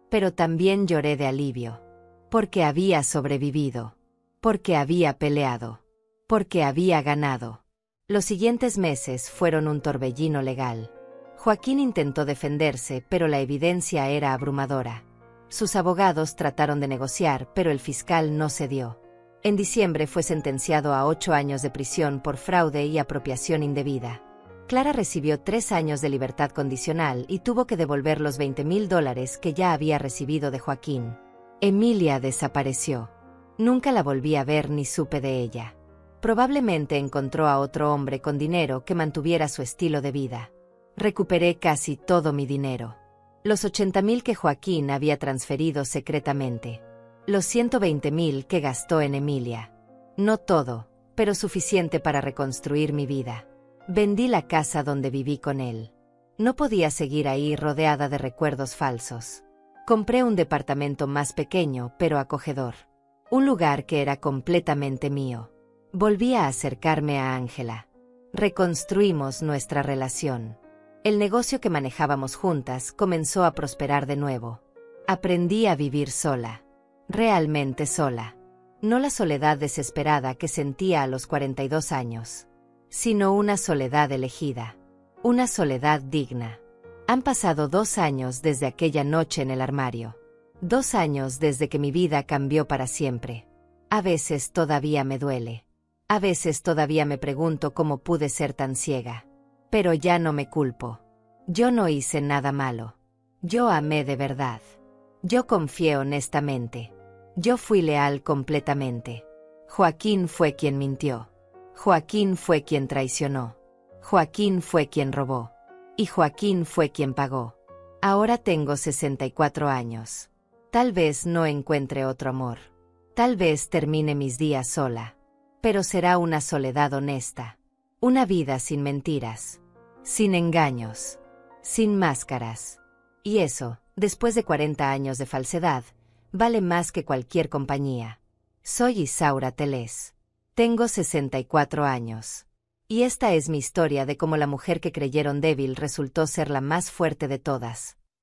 Pero también lloré de alivio. Porque había sobrevivido. Porque había peleado. Porque había ganado. Los siguientes meses fueron un torbellino legal. Joaquín intentó defenderse, pero la evidencia era abrumadora. Sus abogados trataron de negociar, pero el fiscal no cedió. En diciembre fue sentenciado a 8 años de prisión por fraude y apropiación indebida. Clara recibió 3 años de libertad condicional y tuvo que devolver los $20,000 que ya había recibido de Joaquín. Emilia desapareció. Nunca la volví a ver ni supe de ella. Probablemente encontró a otro hombre con dinero que mantuviera su estilo de vida. Recuperé casi todo mi dinero. Los 80,000 que Joaquín había transferido secretamente. Los 120,000 que gastó en Emilia. No todo, pero suficiente para reconstruir mi vida. Vendí la casa donde viví con él. No podía seguir ahí rodeada de recuerdos falsos. Compré un departamento más pequeño pero acogedor. Un lugar que era completamente mío. Volví a acercarme a Ángela. Reconstruimos nuestra relación. El negocio que manejábamos juntas comenzó a prosperar de nuevo. Aprendí a vivir sola. Realmente sola. No la soledad desesperada que sentía a los 42 años, sino una soledad elegida. Una soledad digna. Han pasado 2 años desde aquella noche en el armario. 2 años desde que mi vida cambió para siempre. A veces todavía me duele. A veces todavía me pregunto cómo pude ser tan ciega. Pero ya no me culpo. Yo no hice nada malo. Yo amé de verdad. Yo confié honestamente. Yo fui leal completamente. Joaquín fue quien mintió. Joaquín fue quien traicionó. Joaquín fue quien robó. Y Joaquín fue quien pagó. Ahora tengo 64 años. Tal vez no encuentre otro amor. Tal vez termine mis días sola. Pero será una soledad honesta. Una vida sin mentiras. Sin engaños. Sin máscaras. Y eso, después de 40 años de falsedad, vale más que cualquier compañía. Soy Isaura Telés. Tengo 64 años. Y esta es mi historia de cómo la mujer que creyeron débil resultó ser la más fuerte de todas.